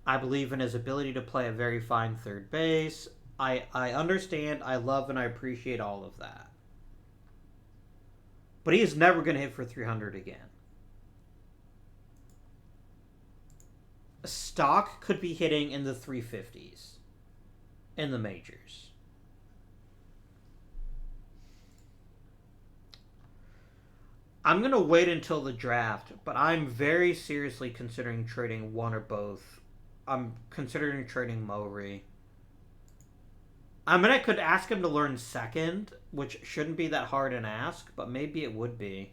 I believe in his ability to play a very fine third base. I understand, I love, and I appreciate all of that. But he is never going to hit for 300 again. Stock could be hitting in the 350s in the majors. I'm going to wait until the draft, but I'm very seriously considering trading one or both. I'm considering trading Mowry. I mean, I could ask him to learn second, which shouldn't be that hard an ask, but maybe it would be.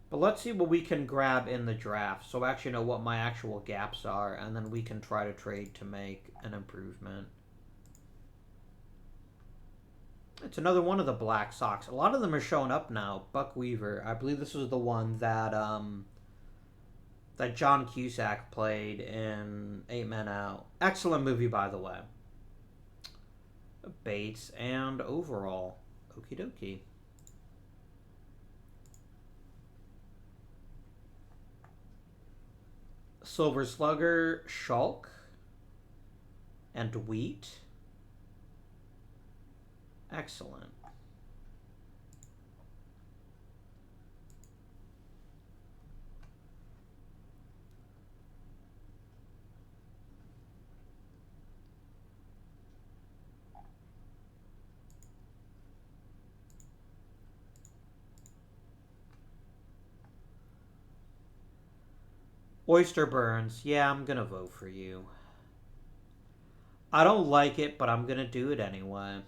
But let's see what we can grab in the draft, so I actually know what my actual gaps are, and then we can try to trade to make an improvement. It's another one of the Black Sox. A lot of them are showing up now. Buck Weaver. I believe this was the one that that John Cusack played in 8 Men Out. Excellent movie, by the way. Bates and overall. Okie dokie. Silver Slugger, Shulk, and Wheat. Excellent. Oyster Burns. Yeah, I'm gonna vote for you. I don't like it, but I'm gonna do it anyway.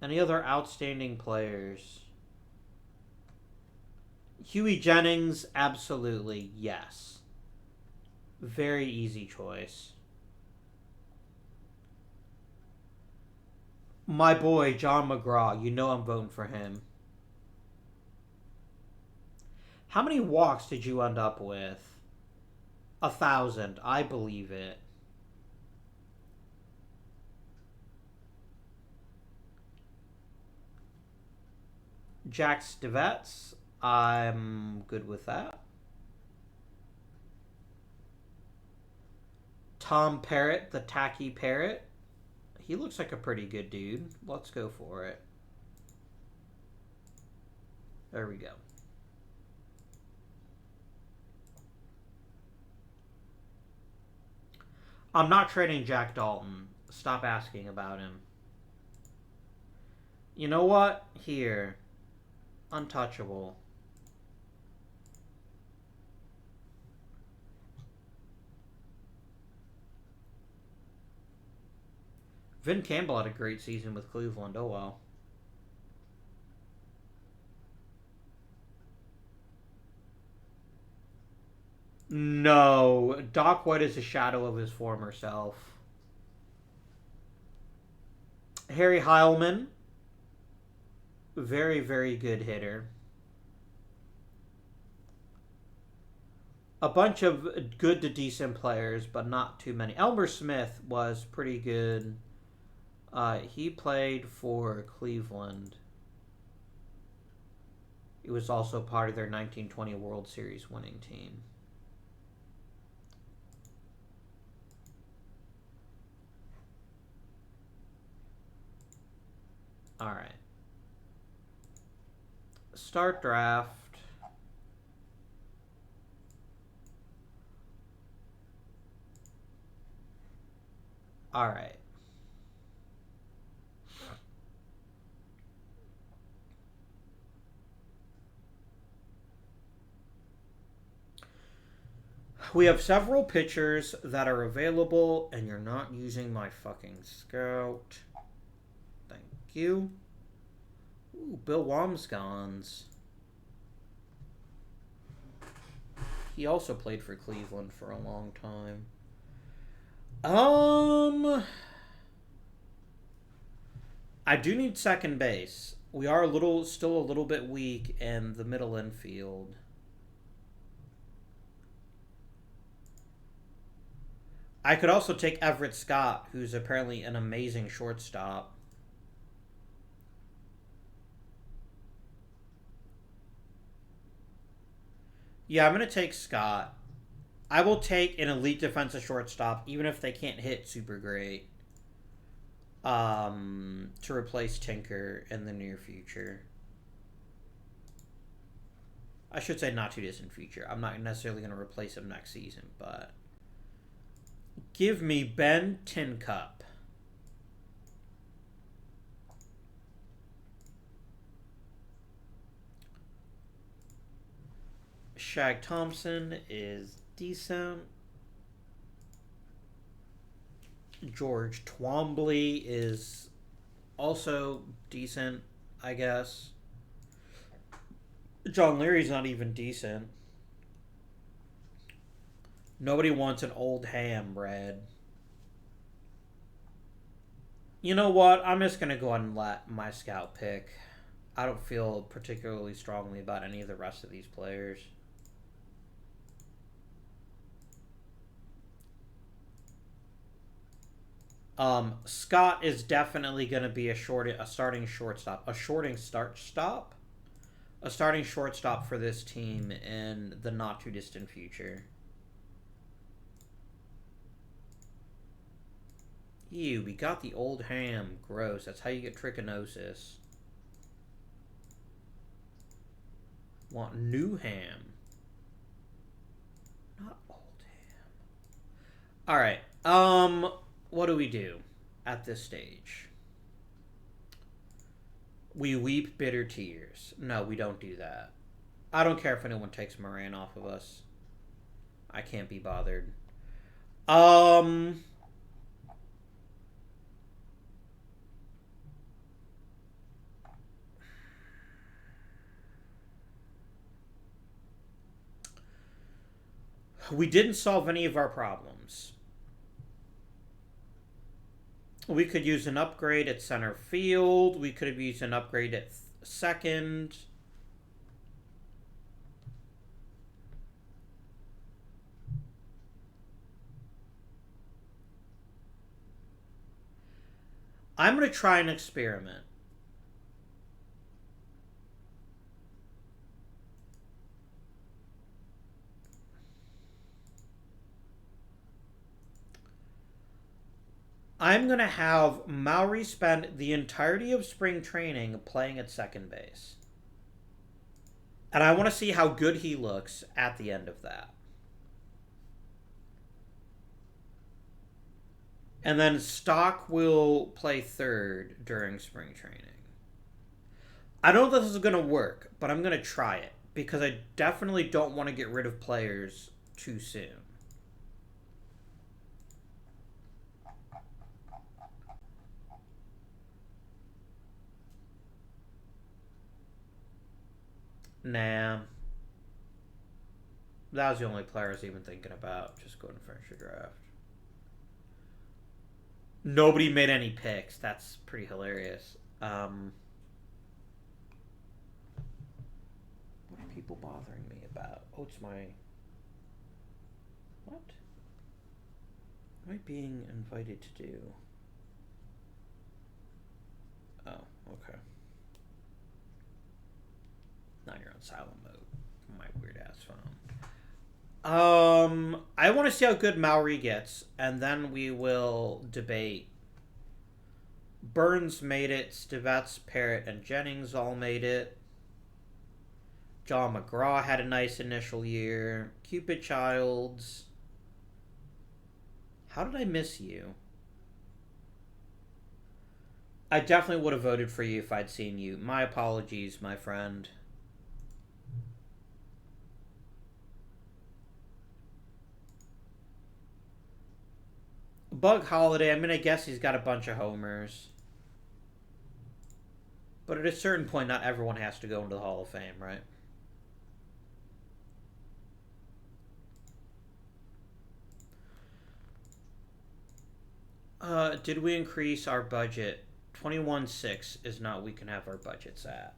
Any other outstanding players? Huey Jennings, absolutely, yes. Very easy choice. My boy, John McGraw. You know I'm voting for him. How many walks did you end up with? 1,000. I believe it. Jack Stevets. I'm good with that. Tom Parrott, the tacky parrot. He looks like a pretty good dude. Let's go for it. There we go. I'm not trading Jack Dalton. Stop asking about him. You know what? Here. Untouchable. Vin Campbell had a great season with Cleveland. Oh, well. No. Doc White is a shadow of his former self. Harry Heilman. Very, very good hitter. A bunch of good to decent players, but not too many. Elmer Smith was pretty good. He played for Cleveland. He was also part of their 1920 World Series winning team. All right. Start draft. All right. We have several pitchers that are available, and you're not using my fucking scout. Thank you. Ooh, Bill Wamsgons. He also played for Cleveland for a long time. I do need second base. We are still a little bit weak in the middle infield. I could also take Everett Scott, who's apparently an amazing shortstop. Yeah, I'm going to take Scott. I will take an elite defensive shortstop, even if they can't hit super great, to replace Tinker in the near future. I should say not too distant future. I'm not necessarily going to replace him next season, but... Give me Ben Tincup. Shag Thompson is decent. George Twombly is also decent, I guess. John Leary's not even decent. Nobody wants an old ham, Brad. You know what? I'm just going to go ahead and let my scout pick. I don't feel particularly strongly about any of the rest of these players. Scott is definitely going to be a starting shortstop. A starting shortstop for this team in the not too distant future. Ew, we got the old ham. Gross. That's how you get trichinosis. Want new ham. Not old ham. Alright. What do we do at this stage? We weep bitter tears. No, we don't do that. I don't care if anyone takes Moran off of us. I can't be bothered. We didn't solve any of our problems. We could use an upgrade at center field. We could have used an upgrade at second. I'm going to try an experiment. I'm going to have Maury spend the entirety of spring training playing at second base. And I want to see how good he looks at the end of that. And then Stock will play third during spring training. I don't know if this is going to work, but I'm going to try it. Because I definitely don't want to get rid of players too soon. Nah. That was the only player I was even thinking about. Just go and finish your draft. Nobody made any picks. That's pretty hilarious. What are people bothering me about? Oh, it's my... What? What am I being invited to do? Oh, okay. Now you're on silent mode. My weird ass phone. I want to see how good Maury gets, and then we will debate. Burns made it. Stivetts, Parrott, and Jennings all made it. John McGraw had a nice initial year. Cupid Childs. How did I miss you? I definitely would have voted for you if I'd seen you. My apologies, my friend. Bug Holiday, I'm going to guess he's got a bunch of homers. But at a certain point, not everyone has to go into the Hall of Fame, right? Did we increase our budget? 21.6 is not what we can have our budgets at.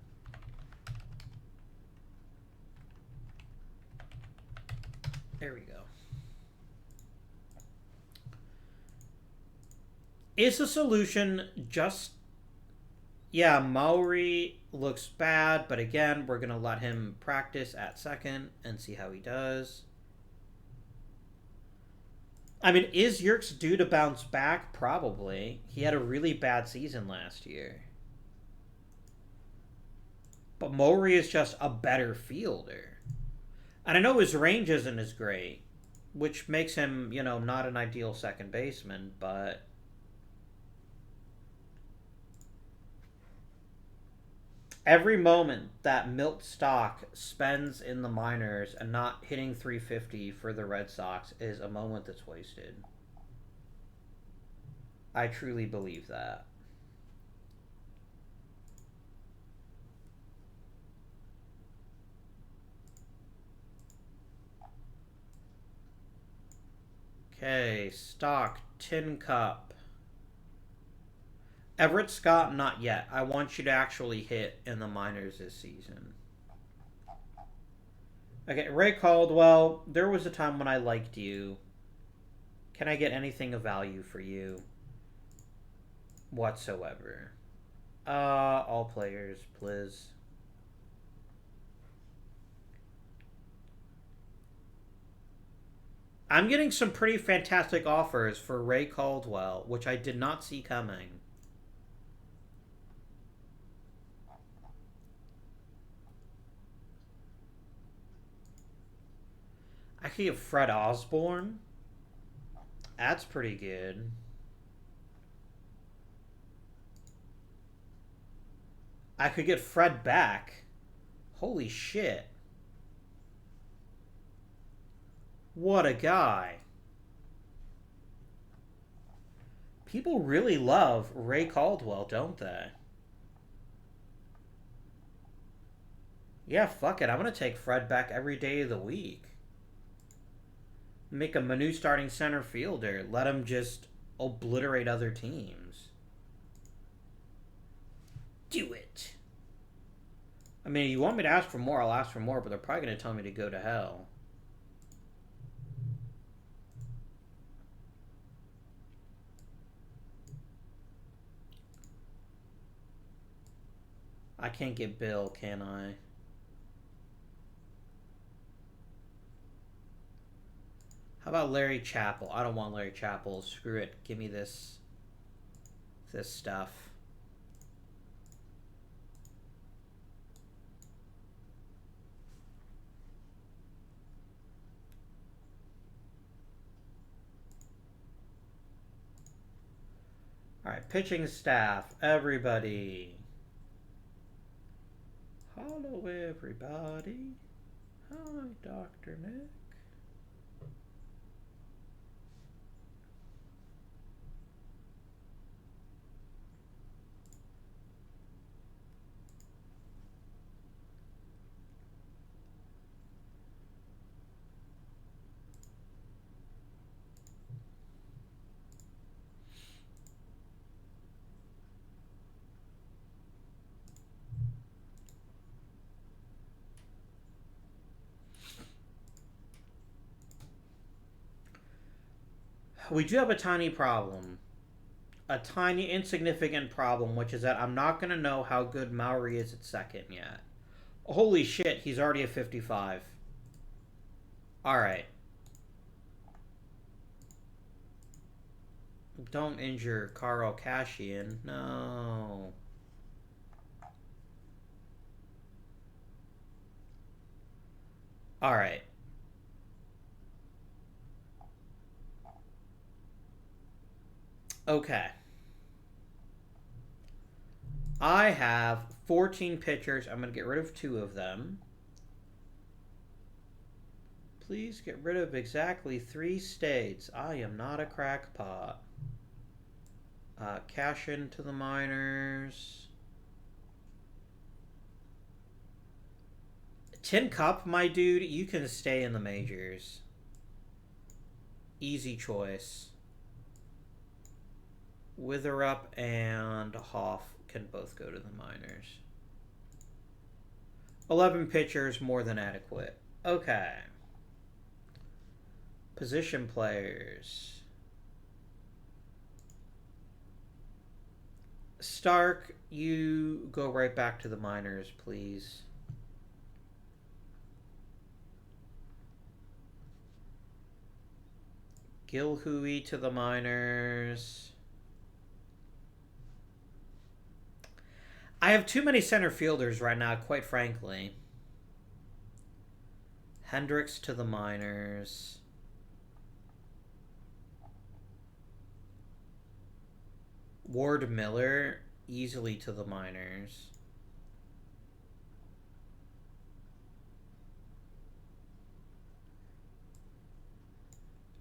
There we go. Is the solution just... Yeah, Maury looks bad, but again, we're going to let him practice at second and see how he does. I mean, is Yerkes due to bounce back? Probably. He had a really bad season last year. But Maury is just a better fielder. And I know his range isn't as great, which makes him, you know, not an ideal second baseman, but... Every moment that Milt Stock spends in the minors and not hitting 350 for the Red Sox is a moment that's wasted. I truly believe that. Okay, Stock, Tin Cup. Everett Scott, not yet. I want you to actually hit in the minors this season. Okay, Ray Caldwell, there was a time when I liked you. Can I get anything of value for you? Whatsoever. All players, please. I'm getting some pretty fantastic offers for Ray Caldwell, which I did not see coming. I could get Fred Osborne. That's pretty good. I could get Fred back. Holy shit. What a guy. People really love Ray Caldwell, don't they? Yeah, fuck it. I'm going to take Fred back every day of the week. Make him a new starting center fielder. Let him just obliterate other teams. Do it. I mean, you want me to ask for more, I'll ask for more, but they're probably going to tell me to go to hell. I can't get Bill, can I? How about Larry Chappell? I don't want Larry Chappell. Screw it. Give me this stuff. All right, pitching staff, everybody. Hello, everybody. Hi, Dr. Nick. We do have a tiny problem. A tiny, insignificant problem, which is that I'm not going to know how good Maury is at second yet. Holy shit, he's already at 55. Alright. Don't injure Carl Cashian. No. Alright. Okay. I have 14 pitchers. I'm going to get rid of 2 of them. Please get rid of exactly 3 states. I am not a crackpot. Cash into the minors. Tin Cup, my dude, you can stay in the majors. Easy choice. Witherup and Hoff can both go to the minors. 11 pitchers, more than adequate. Okay. Position players. Stark, you go right back to the minors, please. Gilhooey to the minors. I have too many center fielders right now, quite frankly. Hendricks to the minors. Ward Miller easily to the minors.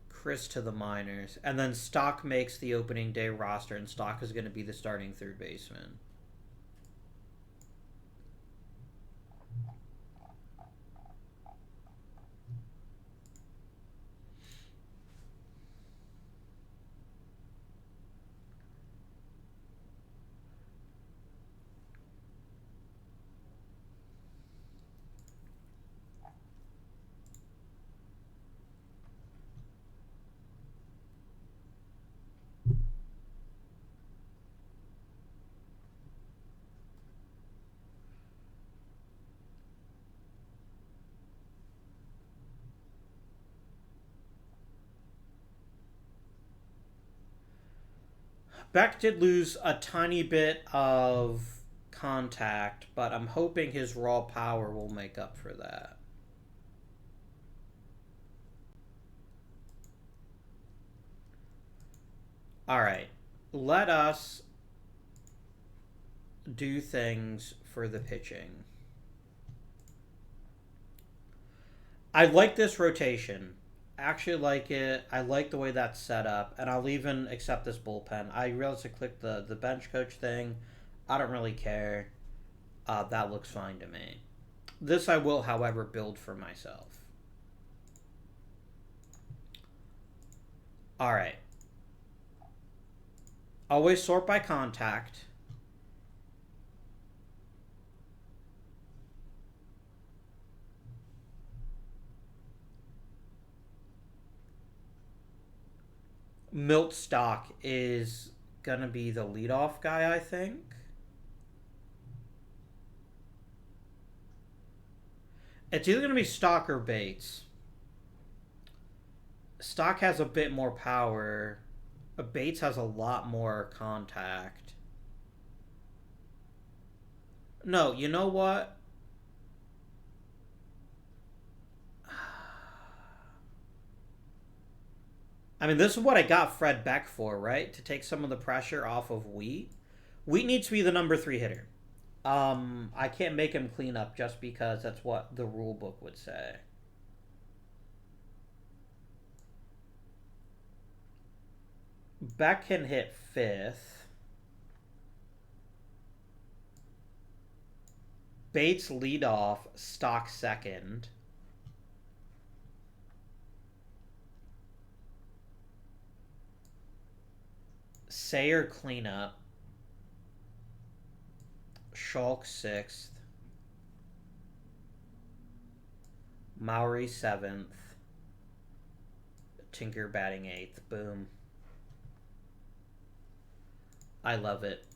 Chris to the minors. And then Stock makes the opening day roster, and Stock is going to be the starting third baseman. Beck did lose a tiny bit of contact, but I'm hoping his raw power will make up for that. Alright, let us do things for the pitching. I like this rotation. Actually like it. I like the way that's set up, and I'll even accept this bullpen. I realized to click the bench coach thing. I don't really care. That looks fine to me. This I will, however, build for myself. All right. Always sort by contact. Milt Stock is gonna be the leadoff guy, I think. It's either gonna be Stock or Bates. Stock has a bit more power. Bates has a lot more contact. No, you know what? I mean, this is what I got Fred Beck for, right? To take some of the pressure off of Wheat. Wheat needs to be the number 3 hitter. I can't make him clean up just because that's what the rule book would say. Beck can hit 5th. Bates lead off, Stock 2nd. Sayer cleanup. Schalk 6th. Mowry 7th. Tinker batting 8th. Boom. I love it.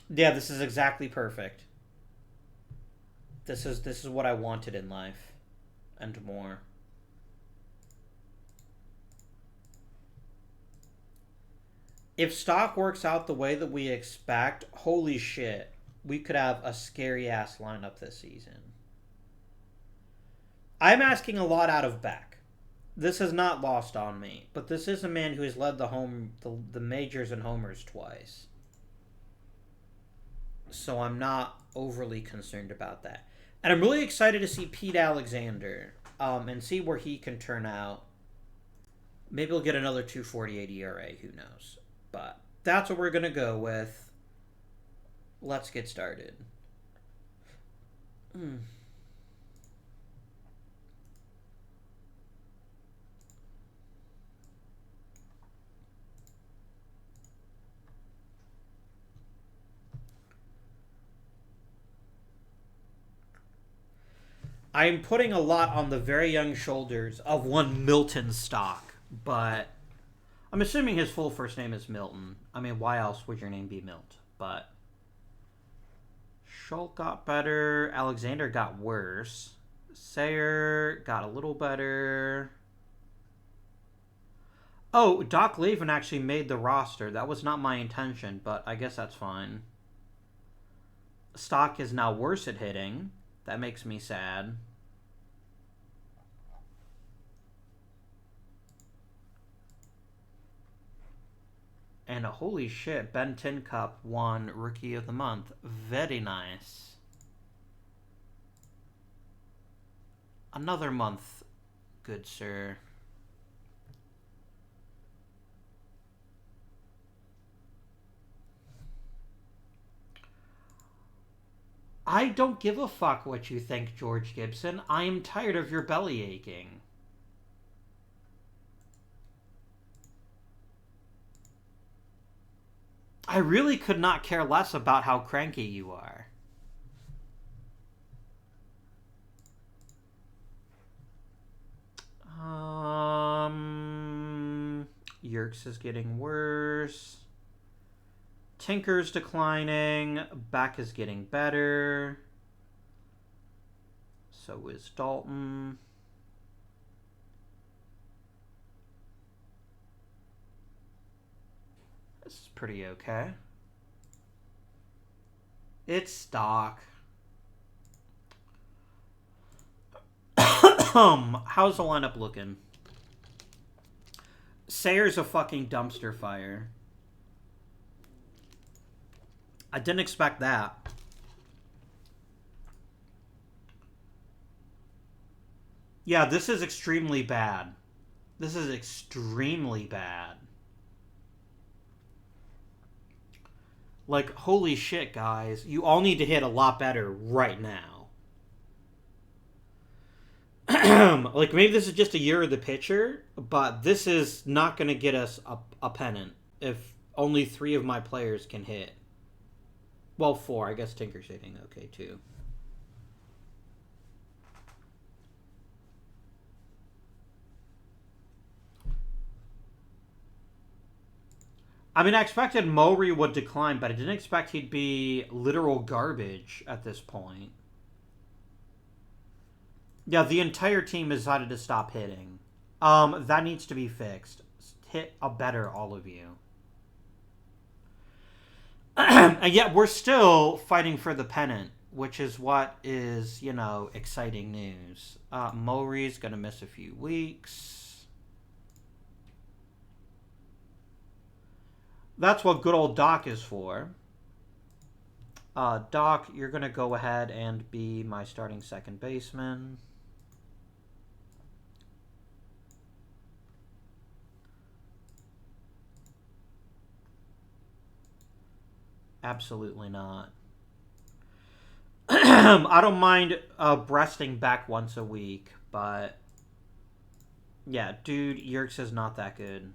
Yeah, this is exactly perfect. This is what I wanted in life. And more. If Stock works out the way that we expect, holy shit, we could have a scary-ass lineup this season. I'm asking a lot out of Beck. This is not lost on me, but this is a man who has led the majors and homers twice. So I'm not overly concerned about that. And I'm really excited to see Pete Alexander and see where he can turn out. Maybe we'll get another 2.48 ERA, who knows. But that's what we're going to go with. Let's get started. I'm putting a lot on the very young shoulders of one Milton Stock, but I'm assuming his full first name is Milton. I mean, why else would your name be Milt? But Schultz got better. Alexander got worse. Sayer got a little better. Oh, Doc Lavin actually made the roster. That was not my intention, but I guess that's fine. Stock is now worse at hitting. That makes me sad. And holy shit, Ben Tincup won Rookie of the Month. Very nice. Another month, good sir. I don't give a fuck what you think, George Gibson. I am tired of your belly aching. I really could not care less about how cranky you are. Yerkes is getting worse. Tinker's declining. Beck is getting better. So is Dalton. This is pretty okay. It's Stock. How's the lineup looking? Sayer's a fucking dumpster fire. I didn't expect that. Yeah, this is extremely bad. This is extremely bad. Like, holy shit, guys. You all need to hit a lot better right now. Like, maybe this is just a year of the pitcher, but this is not going to get us a pennant if only 3 of my players can hit. Well, 4. I guess Tinker's hitting okay, too. I mean, I expected Mowry would decline, but I didn't expect he'd be literal garbage at this point. Yeah, the entire team decided to stop hitting. That needs to be fixed. Hit a better, all of you. And yet we're still fighting for the pennant, which is what is, you know, exciting news. Mowry's going to miss a few weeks. That's what good old Doc is for. Doc, you're going to go ahead and be my starting second baseman. Absolutely not. I don't mind breasting back once a week, but yeah, dude, Yerkes is not that good.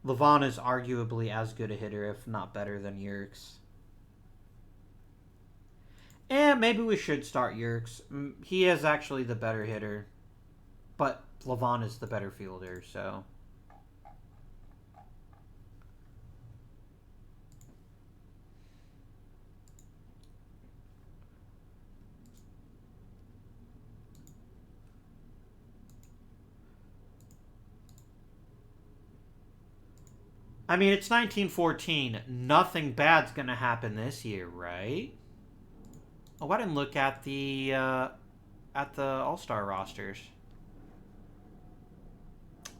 Levon is arguably as good a hitter, if not better, than Yerkes. And maybe we should start Yerkes. He is actually the better hitter, but Levon is the better fielder, so... I mean, it's 1914. Nothing bad's gonna happen this year, right? Oh, I didn't look at the All-Star rosters.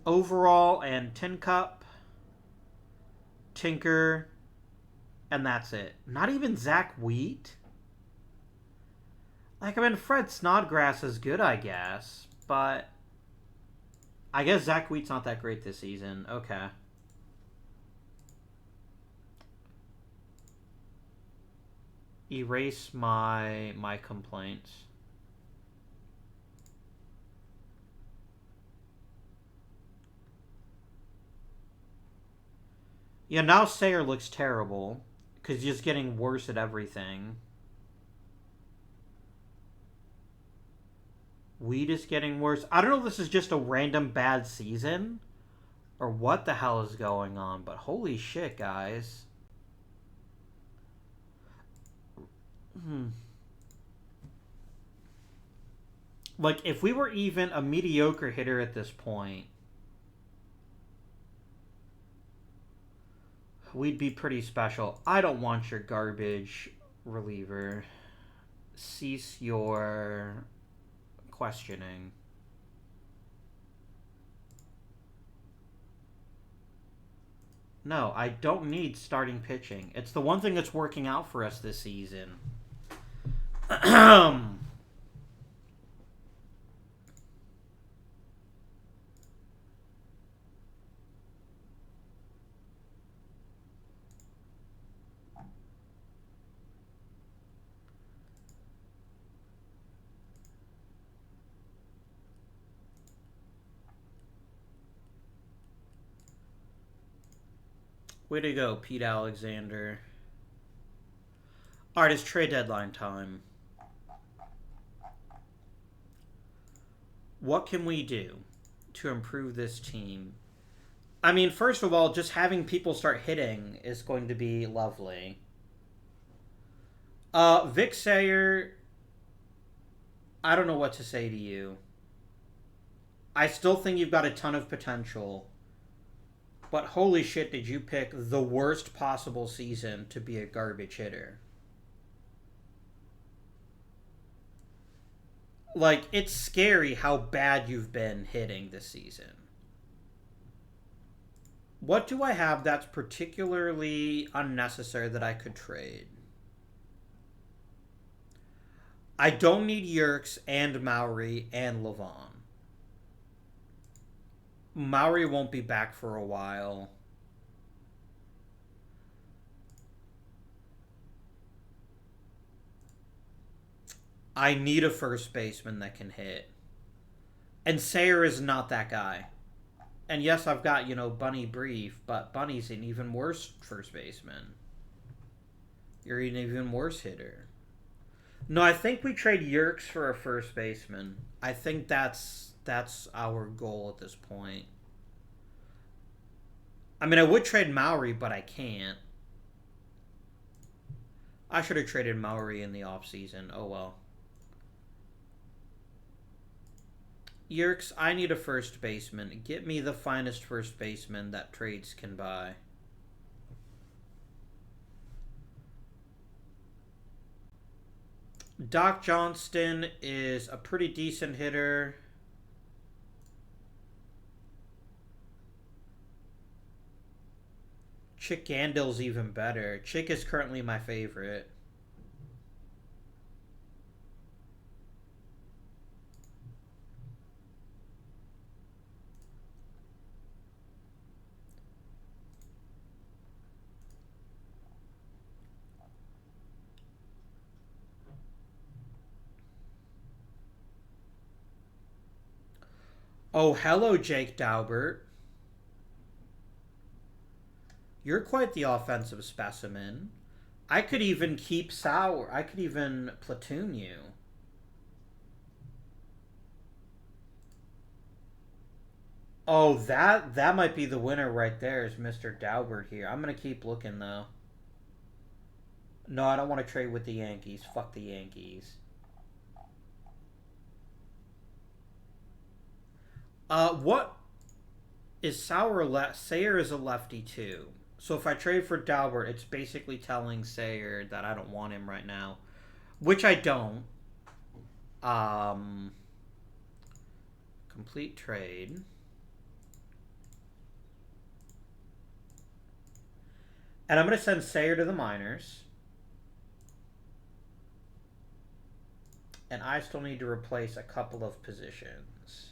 Overall and Tin Cup, Tinker, and that's it. Not even Zach Wheat? Like, I mean, Fred Snodgrass is good, I guess, but I guess Zach Wheat's not that great this season. Okay. Erase my complaints. Yeah, now Sayer looks terrible because he's just getting worse at everything. Weed is getting worse. I don't know if this is just a random bad season or what the hell is going on, but holy shit, guys. Like, if we were even a mediocre hitter at this point, we'd be pretty special. I don't want your garbage reliever. Cease your questioning. No, I don't need starting pitching. It's the one thing that's working out for us this season. Way to go, Pete Alexander. Alright, it's trade deadline time. What can we do to improve this team? I mean, first of all, just having people start hitting is going to be lovely. Vic Sayer, I don't know what to say to you. I still think you've got a ton of potential. But holy shit, did you pick the worst possible season to be a garbage hitter. Like, it's scary how bad you've been hitting this season. What do I have that's particularly unnecessary that I could trade? I don't need Yerkes and Mowry and Levon. Mowry won't be back for a while. I need a first baseman that can hit. And Sayer is not that guy. And yes, I've got, Bunny Brief, but Bunny's an even worse first baseman. You're an even worse hitter. No, I think we trade Yerkes for a first baseman. I think that's our goal at this point. I mean, I would trade Mowry, but I can't. I should have traded Mowry in the offseason. Oh, well. Yerkes, I need a first baseman. Get me the finest first baseman that trades can buy. Doc Johnston is a pretty decent hitter. Chick Gandil's even better. Chick is currently my favorite. Oh, hello, Jake Daubert. You're quite the offensive specimen. I could even keep Sauer. I could even platoon you. Oh, that might be the winner right there is Mr. Daubert here. I'm going to keep looking, though. No, I don't want to trade with the Yankees. Fuck the Yankees. What is Sayer is a lefty too. So if I trade for Daubert, it's basically telling Sayer that I don't want him right now, which I don't. Complete trade. And I'm going to send Sayer to the minors. And I still need to replace a couple of positions.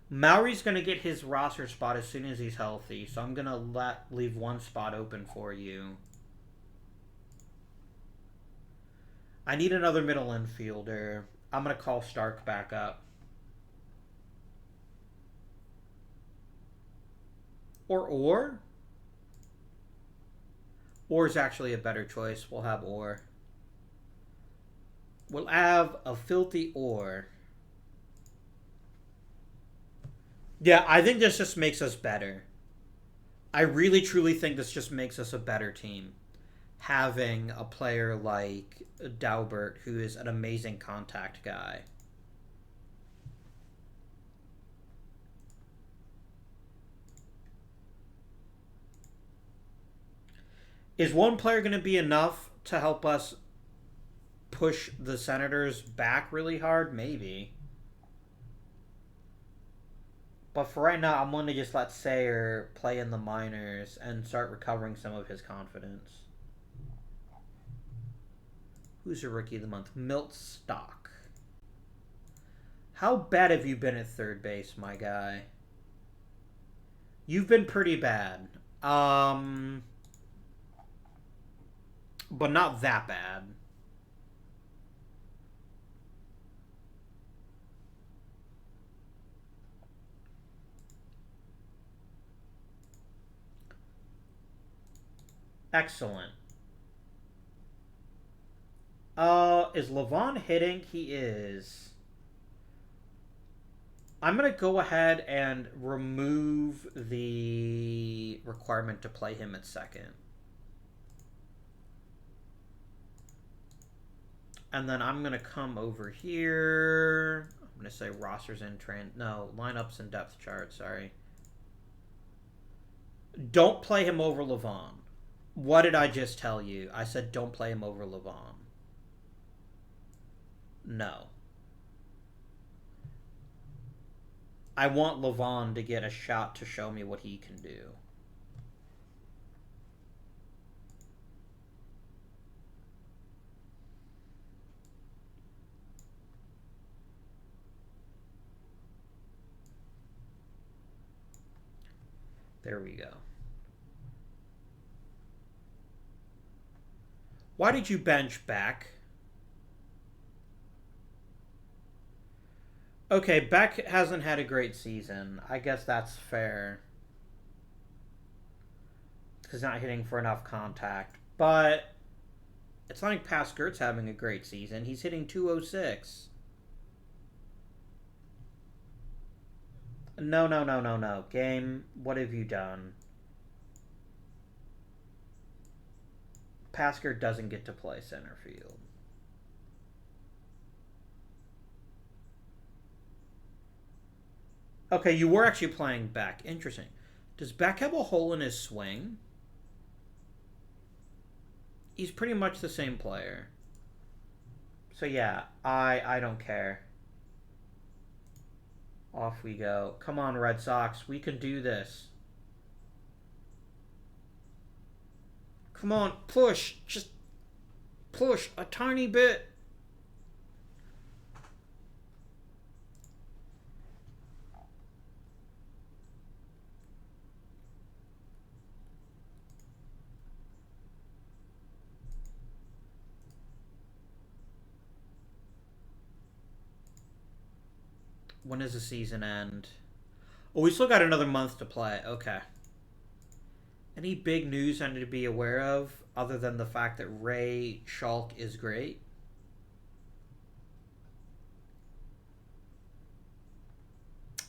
Mowry's going to get his roster spot as soon as he's healthy, so I'm going to leave one spot open for you. I need another middle infielder. I'm going to call Stark back up. Or? Or is actually a better choice. We'll have Or. We'll have a filthy Or. Yeah, I think this just makes us better. I really, truly think this just makes us a better team. Having a player like Daubert, who is an amazing contact guy. Is one player going to be enough to help us push the Senators back really hard? Maybe. But for right now, I'm going to just let Sayer play in the minors and start recovering some of his confidence. Who's your Rookie of the Month? Milt Stock. How bad have you been at third base, my guy? You've been pretty bad. But not that bad. Excellent. Is Levon hitting? He is. I'm going to go ahead and remove the requirement to play him at second. And then I'm going to come over here. I'm going to say rosters and lineups and depth chart, sorry. Don't play him over Levon. What did I just tell you? I said don't play him over Levon. No. I want Levon to get a shot to show me what he can do. There we go. Why did you bench Beck? Okay, Beck hasn't had a great season. I guess that's fair. He's not hitting for enough contact. But it's not like Pascurt's having a great season. He's hitting 206. No. Game, what have you done? Pascurt doesn't get to play center field. Okay, you were actually playing Beck. Interesting. Does Beck have a hole in his swing? He's pretty much the same player. So yeah, I don't care. Off we go. Come on, Red Sox. We can do this. Come on, push. Just push a tiny bit. When does the season end? Oh, we still got another month to play. Okay. Any big news I need to be aware of other than the fact that Ray Schalk is great?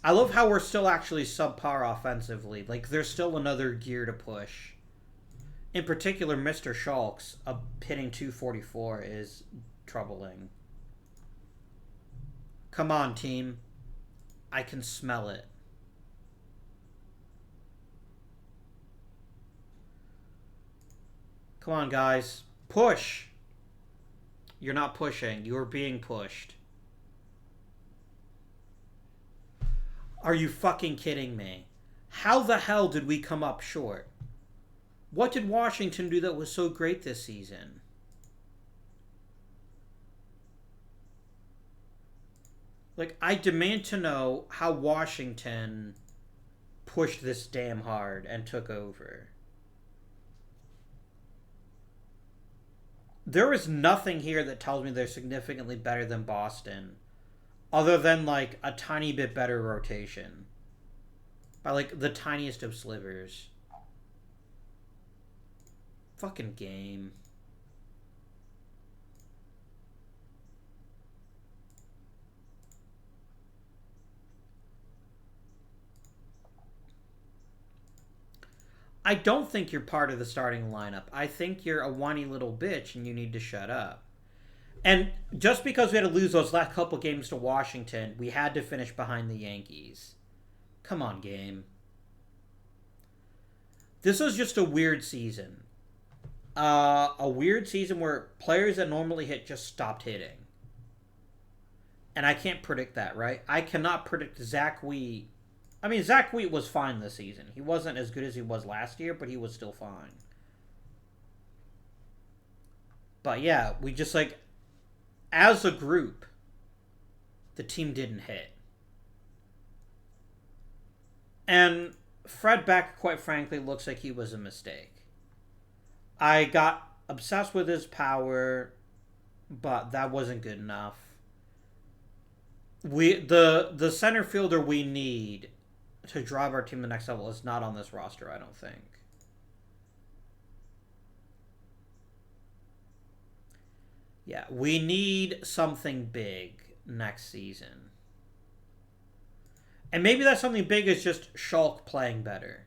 I love how we're still actually subpar offensively. Like, there's still another gear to push. In particular, Mr. Schalk's hitting 244 is troubling. Come on, team. I can smell it. Come on, guys. Push! You're not pushing. You are being pushed. Are you fucking kidding me? How the hell did we come up short? What did Washington do that was so great this season? Like, I demand to know how Washington pushed this damn hard and took over. There is nothing here that tells me they're significantly better than Boston, other than, like, a tiny bit better rotation. By, like, the tiniest of slivers. Fucking game. I don't think you're part of the starting lineup. I think you're a whiny little bitch and you need to shut up. And just because we had to lose those last couple games to Washington, we had to finish behind the Yankees. Come on, game. This was just a weird season. A weird season where players that normally hit just stopped hitting. And I can't predict that, right? I cannot predict Zach Wheat. I mean, Zach Wheat was fine this season. He wasn't as good as he was last year, but he was still fine. But yeah, we just, like, as a group, the team didn't hit. And Fred Beck, quite frankly, looks like he was a mistake. I got obsessed with his power, but that wasn't good enough. The center fielder we need to drive our team to the next level is not on this roster, I don't think. Yeah, we need something big next season. And maybe that something big is just Schalk playing better.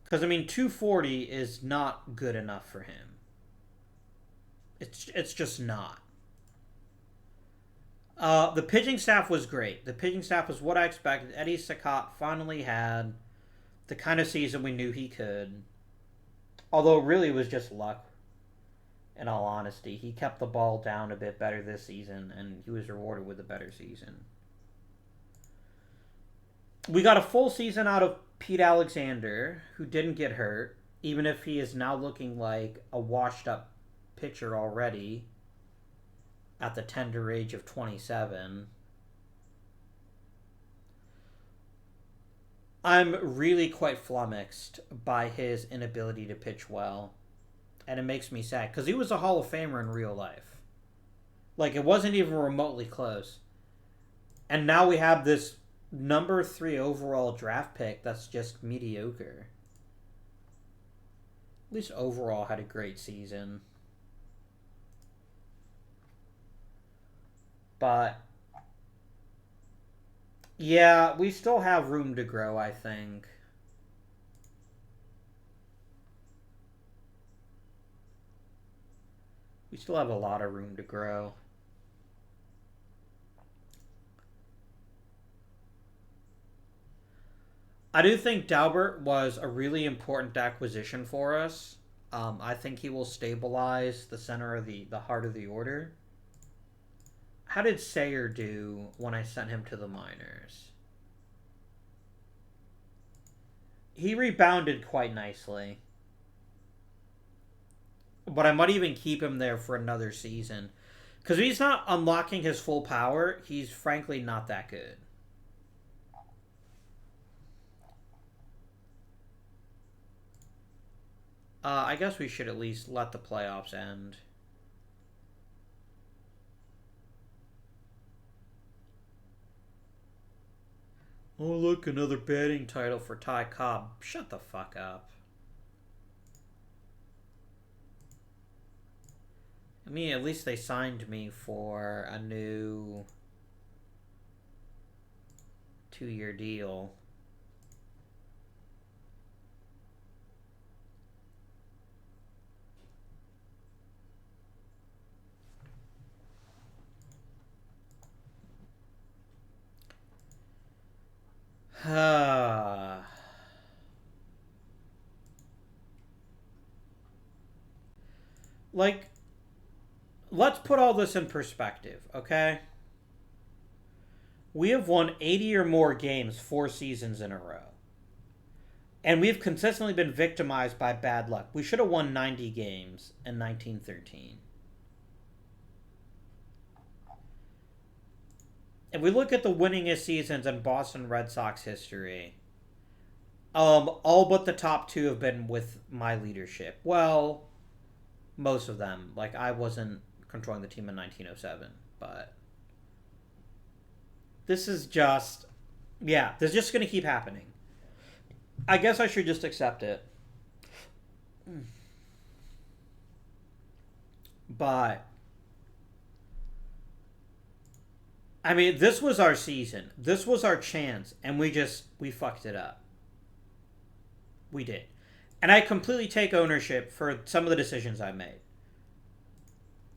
Because, I mean, 240 is not good enough for him. It's just not. The pitching staff was great. The pitching staff was what I expected. Eddie Saccott finally had the kind of season we knew he could. Although it really was just luck, in all honesty. He kept the ball down a bit better this season, and he was rewarded with a better season. We got a full season out of Pete Alexander, who didn't get hurt, even if he is now looking like a washed-up pitcher already at the tender age of 27. I'm really quite flummoxed by his inability to pitch well. And it makes me sad because he was a Hall of Famer in real life. Like, it wasn't even remotely close. And now we have this number 3 overall draft pick that's just mediocre. At least overall had a great season. But yeah, we still have room to grow, I think. We still have a lot of room to grow. I do think Dalbert was a really important acquisition for us. I think he will stabilize the center of the heart of the order. How did Sayer do when I sent him to the minors? He rebounded quite nicely. But I might even keep him there for another season. Because if he's not unlocking his full power, he's frankly not that good. I guess we should at least let the playoffs end. Oh, look, another batting title for Ty Cobb. Shut the fuck up. I mean, at least they signed me for a new 2-year deal. Like, let's put all this in perspective, okay? We have won 80 or more games 4 seasons in a row. And we've consistently been victimized by bad luck. We should have won 90 games in 1913. If we look at the winningest seasons in Boston Red Sox history, all but the top 2 have been with my leadership. Well, most of them. Like, I wasn't controlling the team in 1907, but this is just, yeah, this is just going to keep happening. I guess I should just accept it. But I mean, this was our season. This was our chance, and we fucked it up. We did. And I completely take ownership for some of the decisions I made.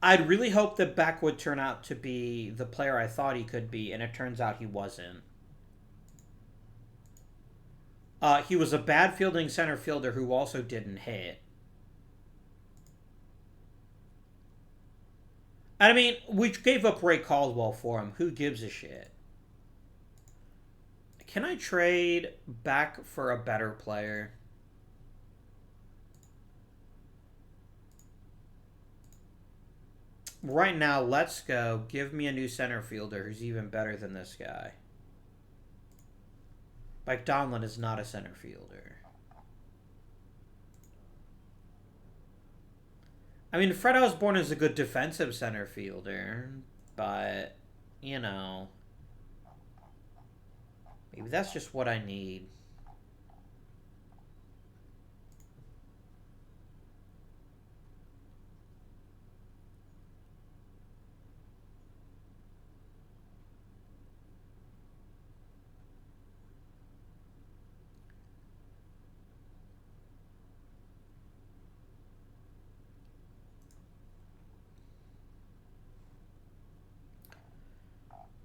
I'd really hoped that Beck would turn out to be the player I thought he could be, and it turns out he wasn't. He was a bad fielding center fielder who also didn't hit. I mean, we gave up Ray Caldwell for him. Who gives a shit? Can I trade Beck for a better player? Right now, let's go. Give me a new center fielder who's even better than this guy. Mike Donlin is not a center fielder. I mean, Fred Osborne is a good defensive center fielder, but, you know, maybe that's just what I need.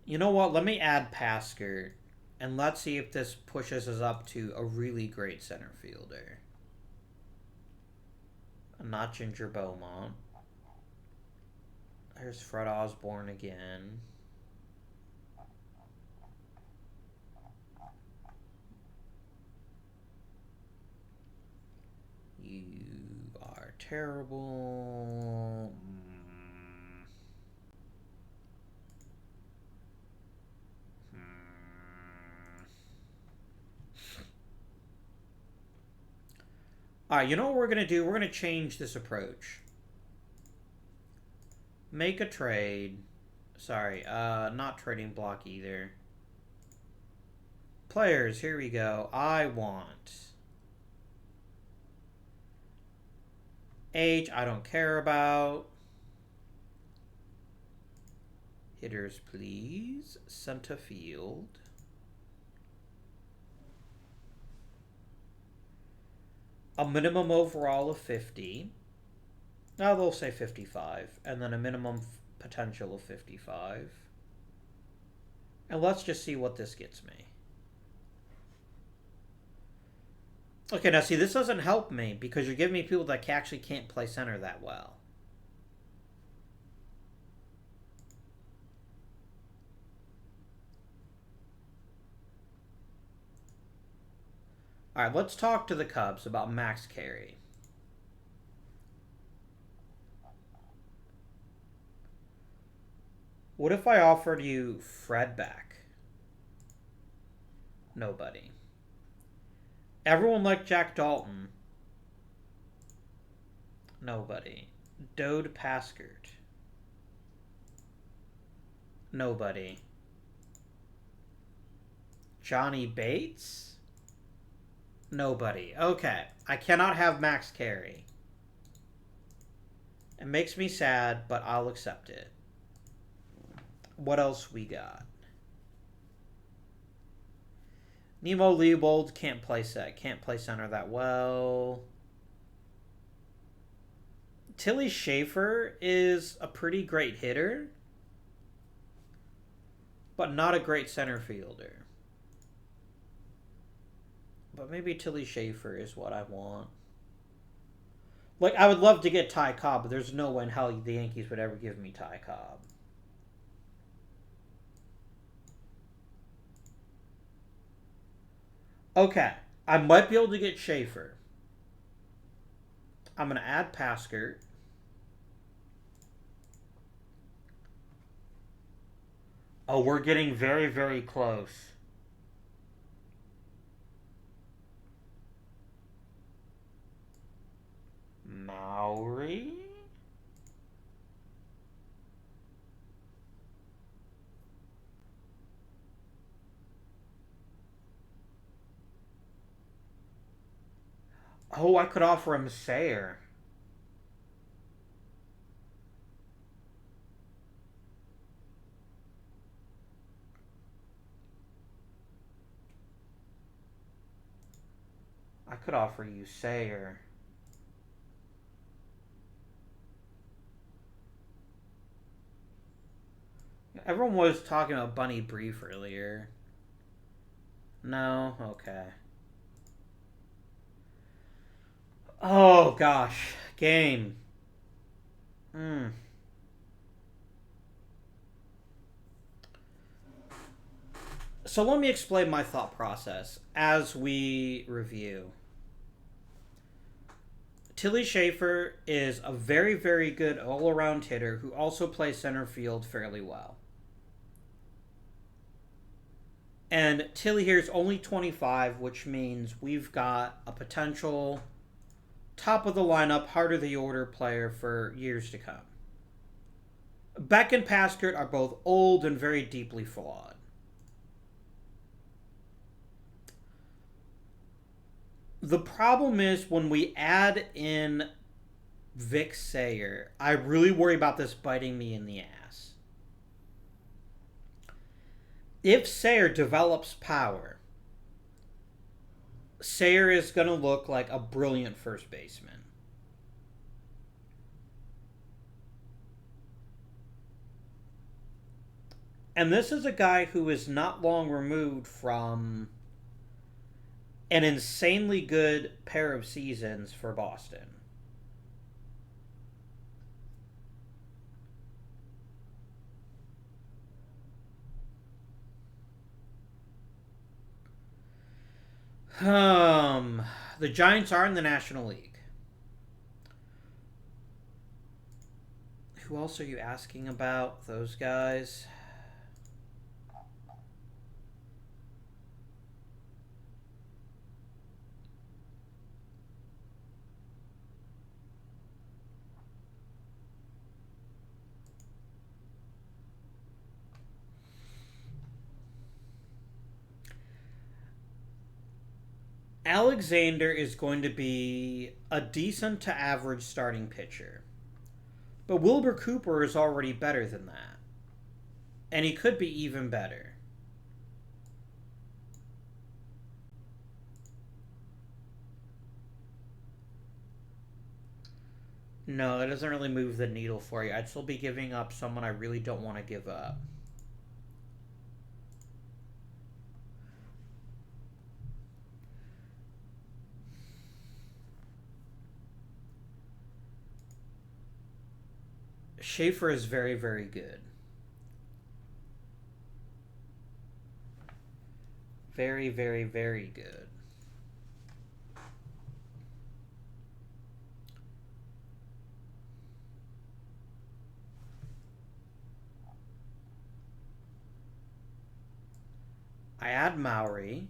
You know what? Let me add Pasker, and let's see if this pushes us up to a really great center fielder. Not Ginger Beaumont. There's Fred Osborne again. You are terrible. Alright, you know what we're going to do? We're going to change this approach. Make a trade. Sorry, not trading block either. Players, here we go. I want age, I don't care about. Hitters, please. Center field. A minimum overall of 50. Now they'll say 55. And then a minimum potential of 55. And let's just see what this gets me. Okay, now see, this doesn't help me because you're giving me people that actually can't play center that well. Alright, let's talk to the Cubs about max carry. What if I offered you Fred back? Nobody. Everyone liked Jack Dalton. Nobody. Dode Paskert. Nobody. Johnny Bates? Nobody. Okay. I cannot have max carry. It makes me sad, but I'll accept it. What else we got? Nemo Leopold can't play center that well. Tilly Schaefer is a pretty great hitter, but not a great center fielder. But maybe Tilly Schaefer is what I want. Like, I would love to get Ty Cobb, but there's no way in hell the Yankees would ever give me Ty Cobb. Okay, I might be able to get Schaefer. I'm going to add Paskert. Oh, we're getting very, very close. Maury? Oh, I could offer him Sayer. I could offer you Sayer. Everyone was talking about Bunny Brief earlier. No? Okay. Oh, gosh. Game. So let me explain my thought process as we review. Tilly Schaefer is a very, very good all-around hitter who also plays center field fairly well. And Tilly here is only 25, which means we've got a potential top of the lineup, heart of the order player for years to come. Beck and Paskert are both old and very deeply flawed. The problem is when we add in Vic Sayer, I really worry about this biting me in the ass. If Sayer develops power, Sayer is going to look like a brilliant first baseman. And this is a guy who is not long removed from an insanely good pair of seasons for Boston. The Giants are in the National League. Who else are you asking about? Those guys? Alexander is going to be a decent to average starting pitcher. But Wilbur Cooper is already better than that. And he could be even better. No, that doesn't really move the needle for you. I'd still be giving up someone I really don't want to give up. Schaefer is very, very good. Very, very, very good. I add Maury.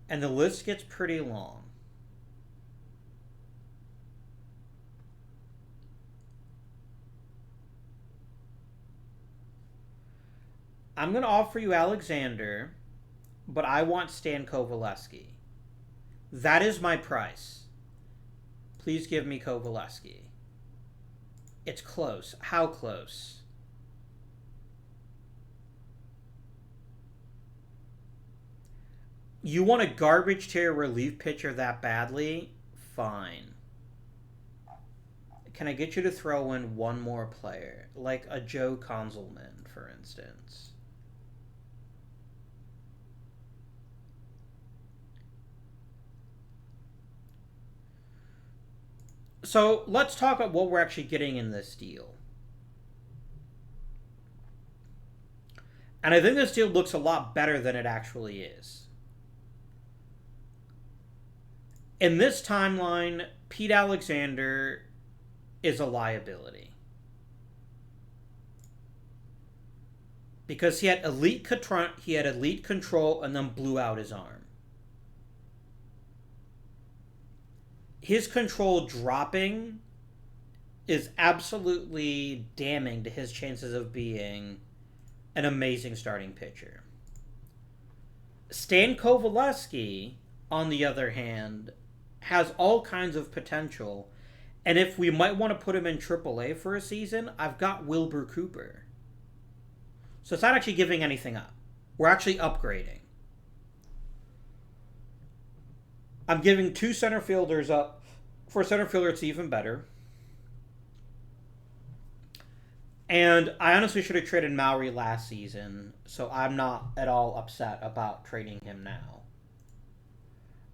And the list gets pretty long. I'm going to offer you Alexander, but I want Stan Kovaleski. That is my price. Please give me Kovaleski. It's close. How close? You want a garbage tier relief pitcher that badly? Fine. Can I get you to throw in one more player? Like a Joe Konzelman, for instance. So let's talk about what we're actually getting in this deal. And I think this deal looks a lot better than it actually is. In this timeline, Pete Alexander is a liability. Because he had elite control and then blew out his arm. His control dropping is absolutely damning to his chances of being an amazing starting pitcher. Stan Kovaleski, on the other hand, has all kinds of potential. And if we might want to put him in AAA for a season, I've got Wilbur Cooper. So it's not actually giving anything up. We're actually upgrading. I'm giving 2 center fielders up. For a center fielder, it's even better. And I honestly should have traded Maury last season, so I'm not at all upset about trading him now.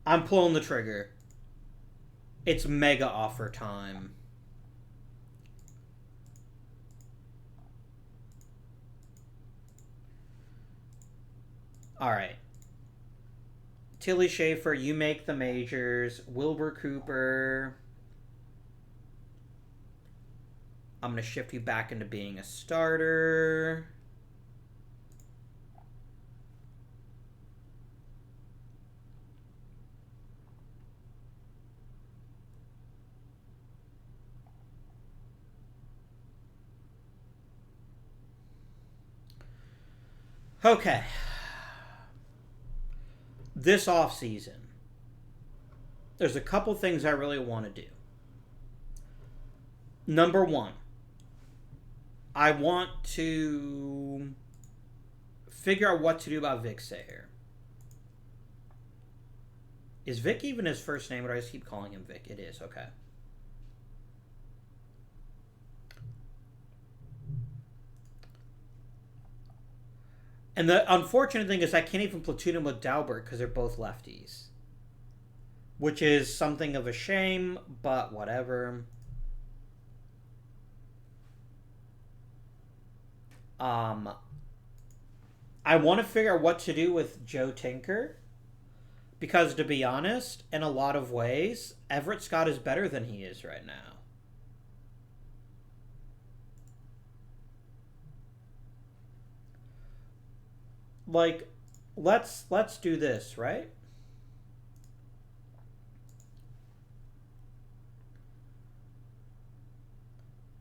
I'm pulling the trigger. It's mega offer time. All right. Tilly Schaefer, you make the majors. Wilbur Cooper. I'm going to shift you back into being a starter. Okay. This offseason, there's a couple things I really want to do. Number one, I want to figure out what to do about Vic Sayer. Is Vic even his first name, or do I just keep calling him Vic? It is, okay. And the unfortunate thing is I can't even platoon him with Daubert because they're both lefties. Which is something of a shame, but whatever. I want to figure out what to do with Joe Tinker. Because to be honest, in a lot of ways, Everett Scott is better than he is right now. Like, let's do this, right?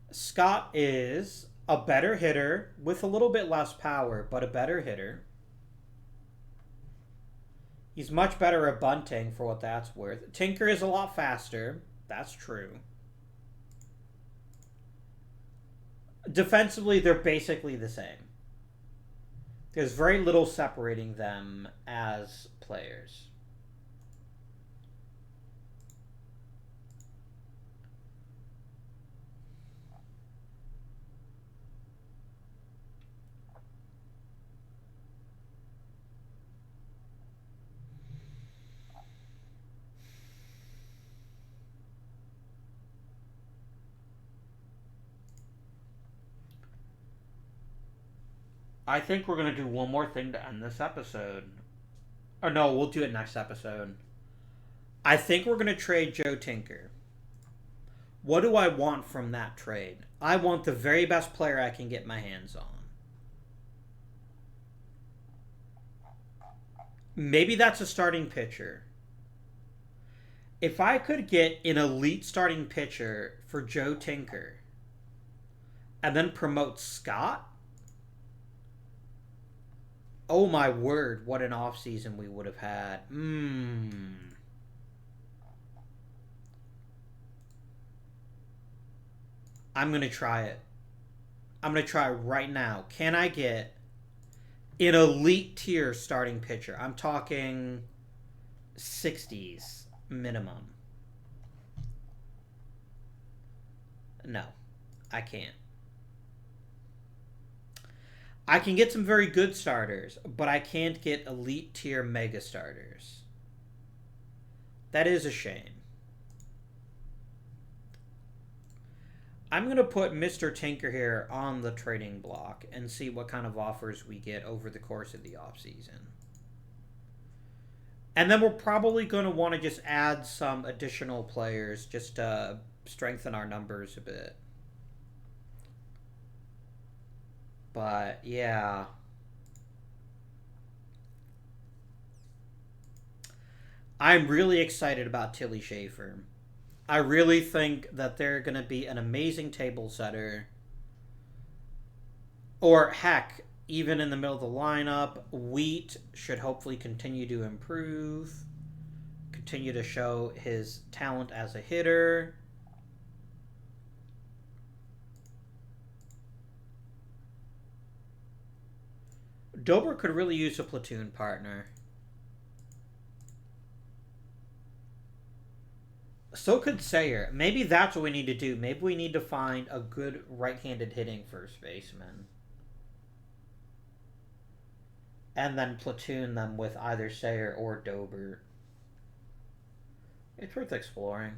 Scott is a better hitter with a little bit less power, but a better hitter. He's much better at bunting for what that's worth. Tinker is a lot faster. That's true. Defensively, they're basically the same. There's very little separating them as players. I think we're going to do one more thing to end this episode. Or no, we'll do it next episode. I think we're going to trade Joe Tinker. What do I want from that trade? I want the very best player I can get my hands on. Maybe that's a starting pitcher. If I could get an elite starting pitcher for Joe Tinker and then promote Scott, oh my word, what an offseason we would have had. I'm going to try it. I'm going to try right now. Can I get an elite tier starting pitcher? I'm talking 60s minimum. No, I can't. I can get some very good starters, but I can't get elite tier mega starters. That is a shame. I'm going to put Mr. Tinker here on the trading block and see what kind of offers we get over the course of the offseason. And then we're probably going to want to just add some additional players just to strengthen our numbers a bit. But, yeah. I'm really excited about Tilly Schaefer. I really think that they're going to be an amazing table setter. Or, heck, even in the middle of the lineup, Wheat should hopefully continue to improve. Continue to show his talent as a hitter. Dober could really use a platoon partner. So could Sayer. Maybe that's what we need to do. Maybe we need to find a good right-handed hitting first baseman. And then platoon them with either Sayer or Dober. It's worth exploring.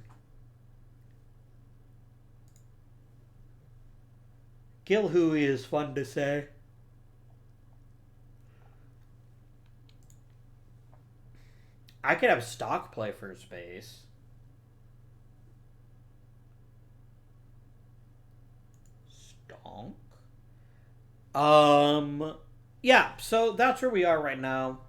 Gilhooey is fun to say. I could have stock play first base. Stonk. Yeah, so that's where we are right now.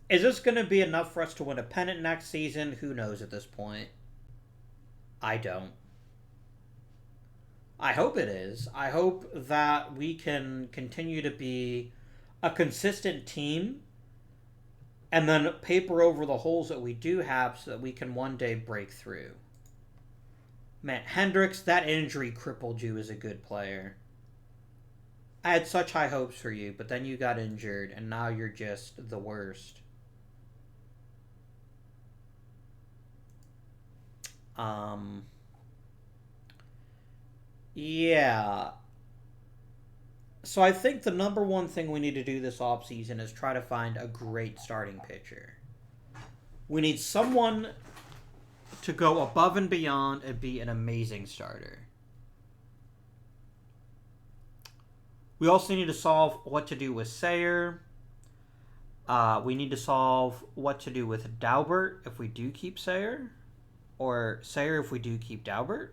Is this going to be enough for us to win a pennant next season? Who knows at this point. I don't. I hope it is. I hope that we can continue to be a consistent team and then paper over the holes that we do have so that we can one day break through. Man, Hendricks, that injury crippled you as a good player. I had such high hopes for you, but then you got injured, and now you're just the worst. Yeah. So I think the number one thing we need to do this offseason is try to find a great starting pitcher. We need someone to go above and beyond and be an amazing starter. We also need to solve what to do with Sayer. We need to solve what to do with Daubert if we do keep Sayer. Or Sayer if we do keep Daubert.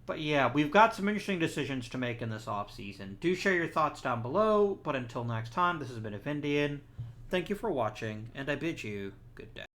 But yeah, we've got some interesting decisions to make in this offseason. Do share your thoughts down below. But until next time, this has been Indian. Thank you for watching, and I bid you good day.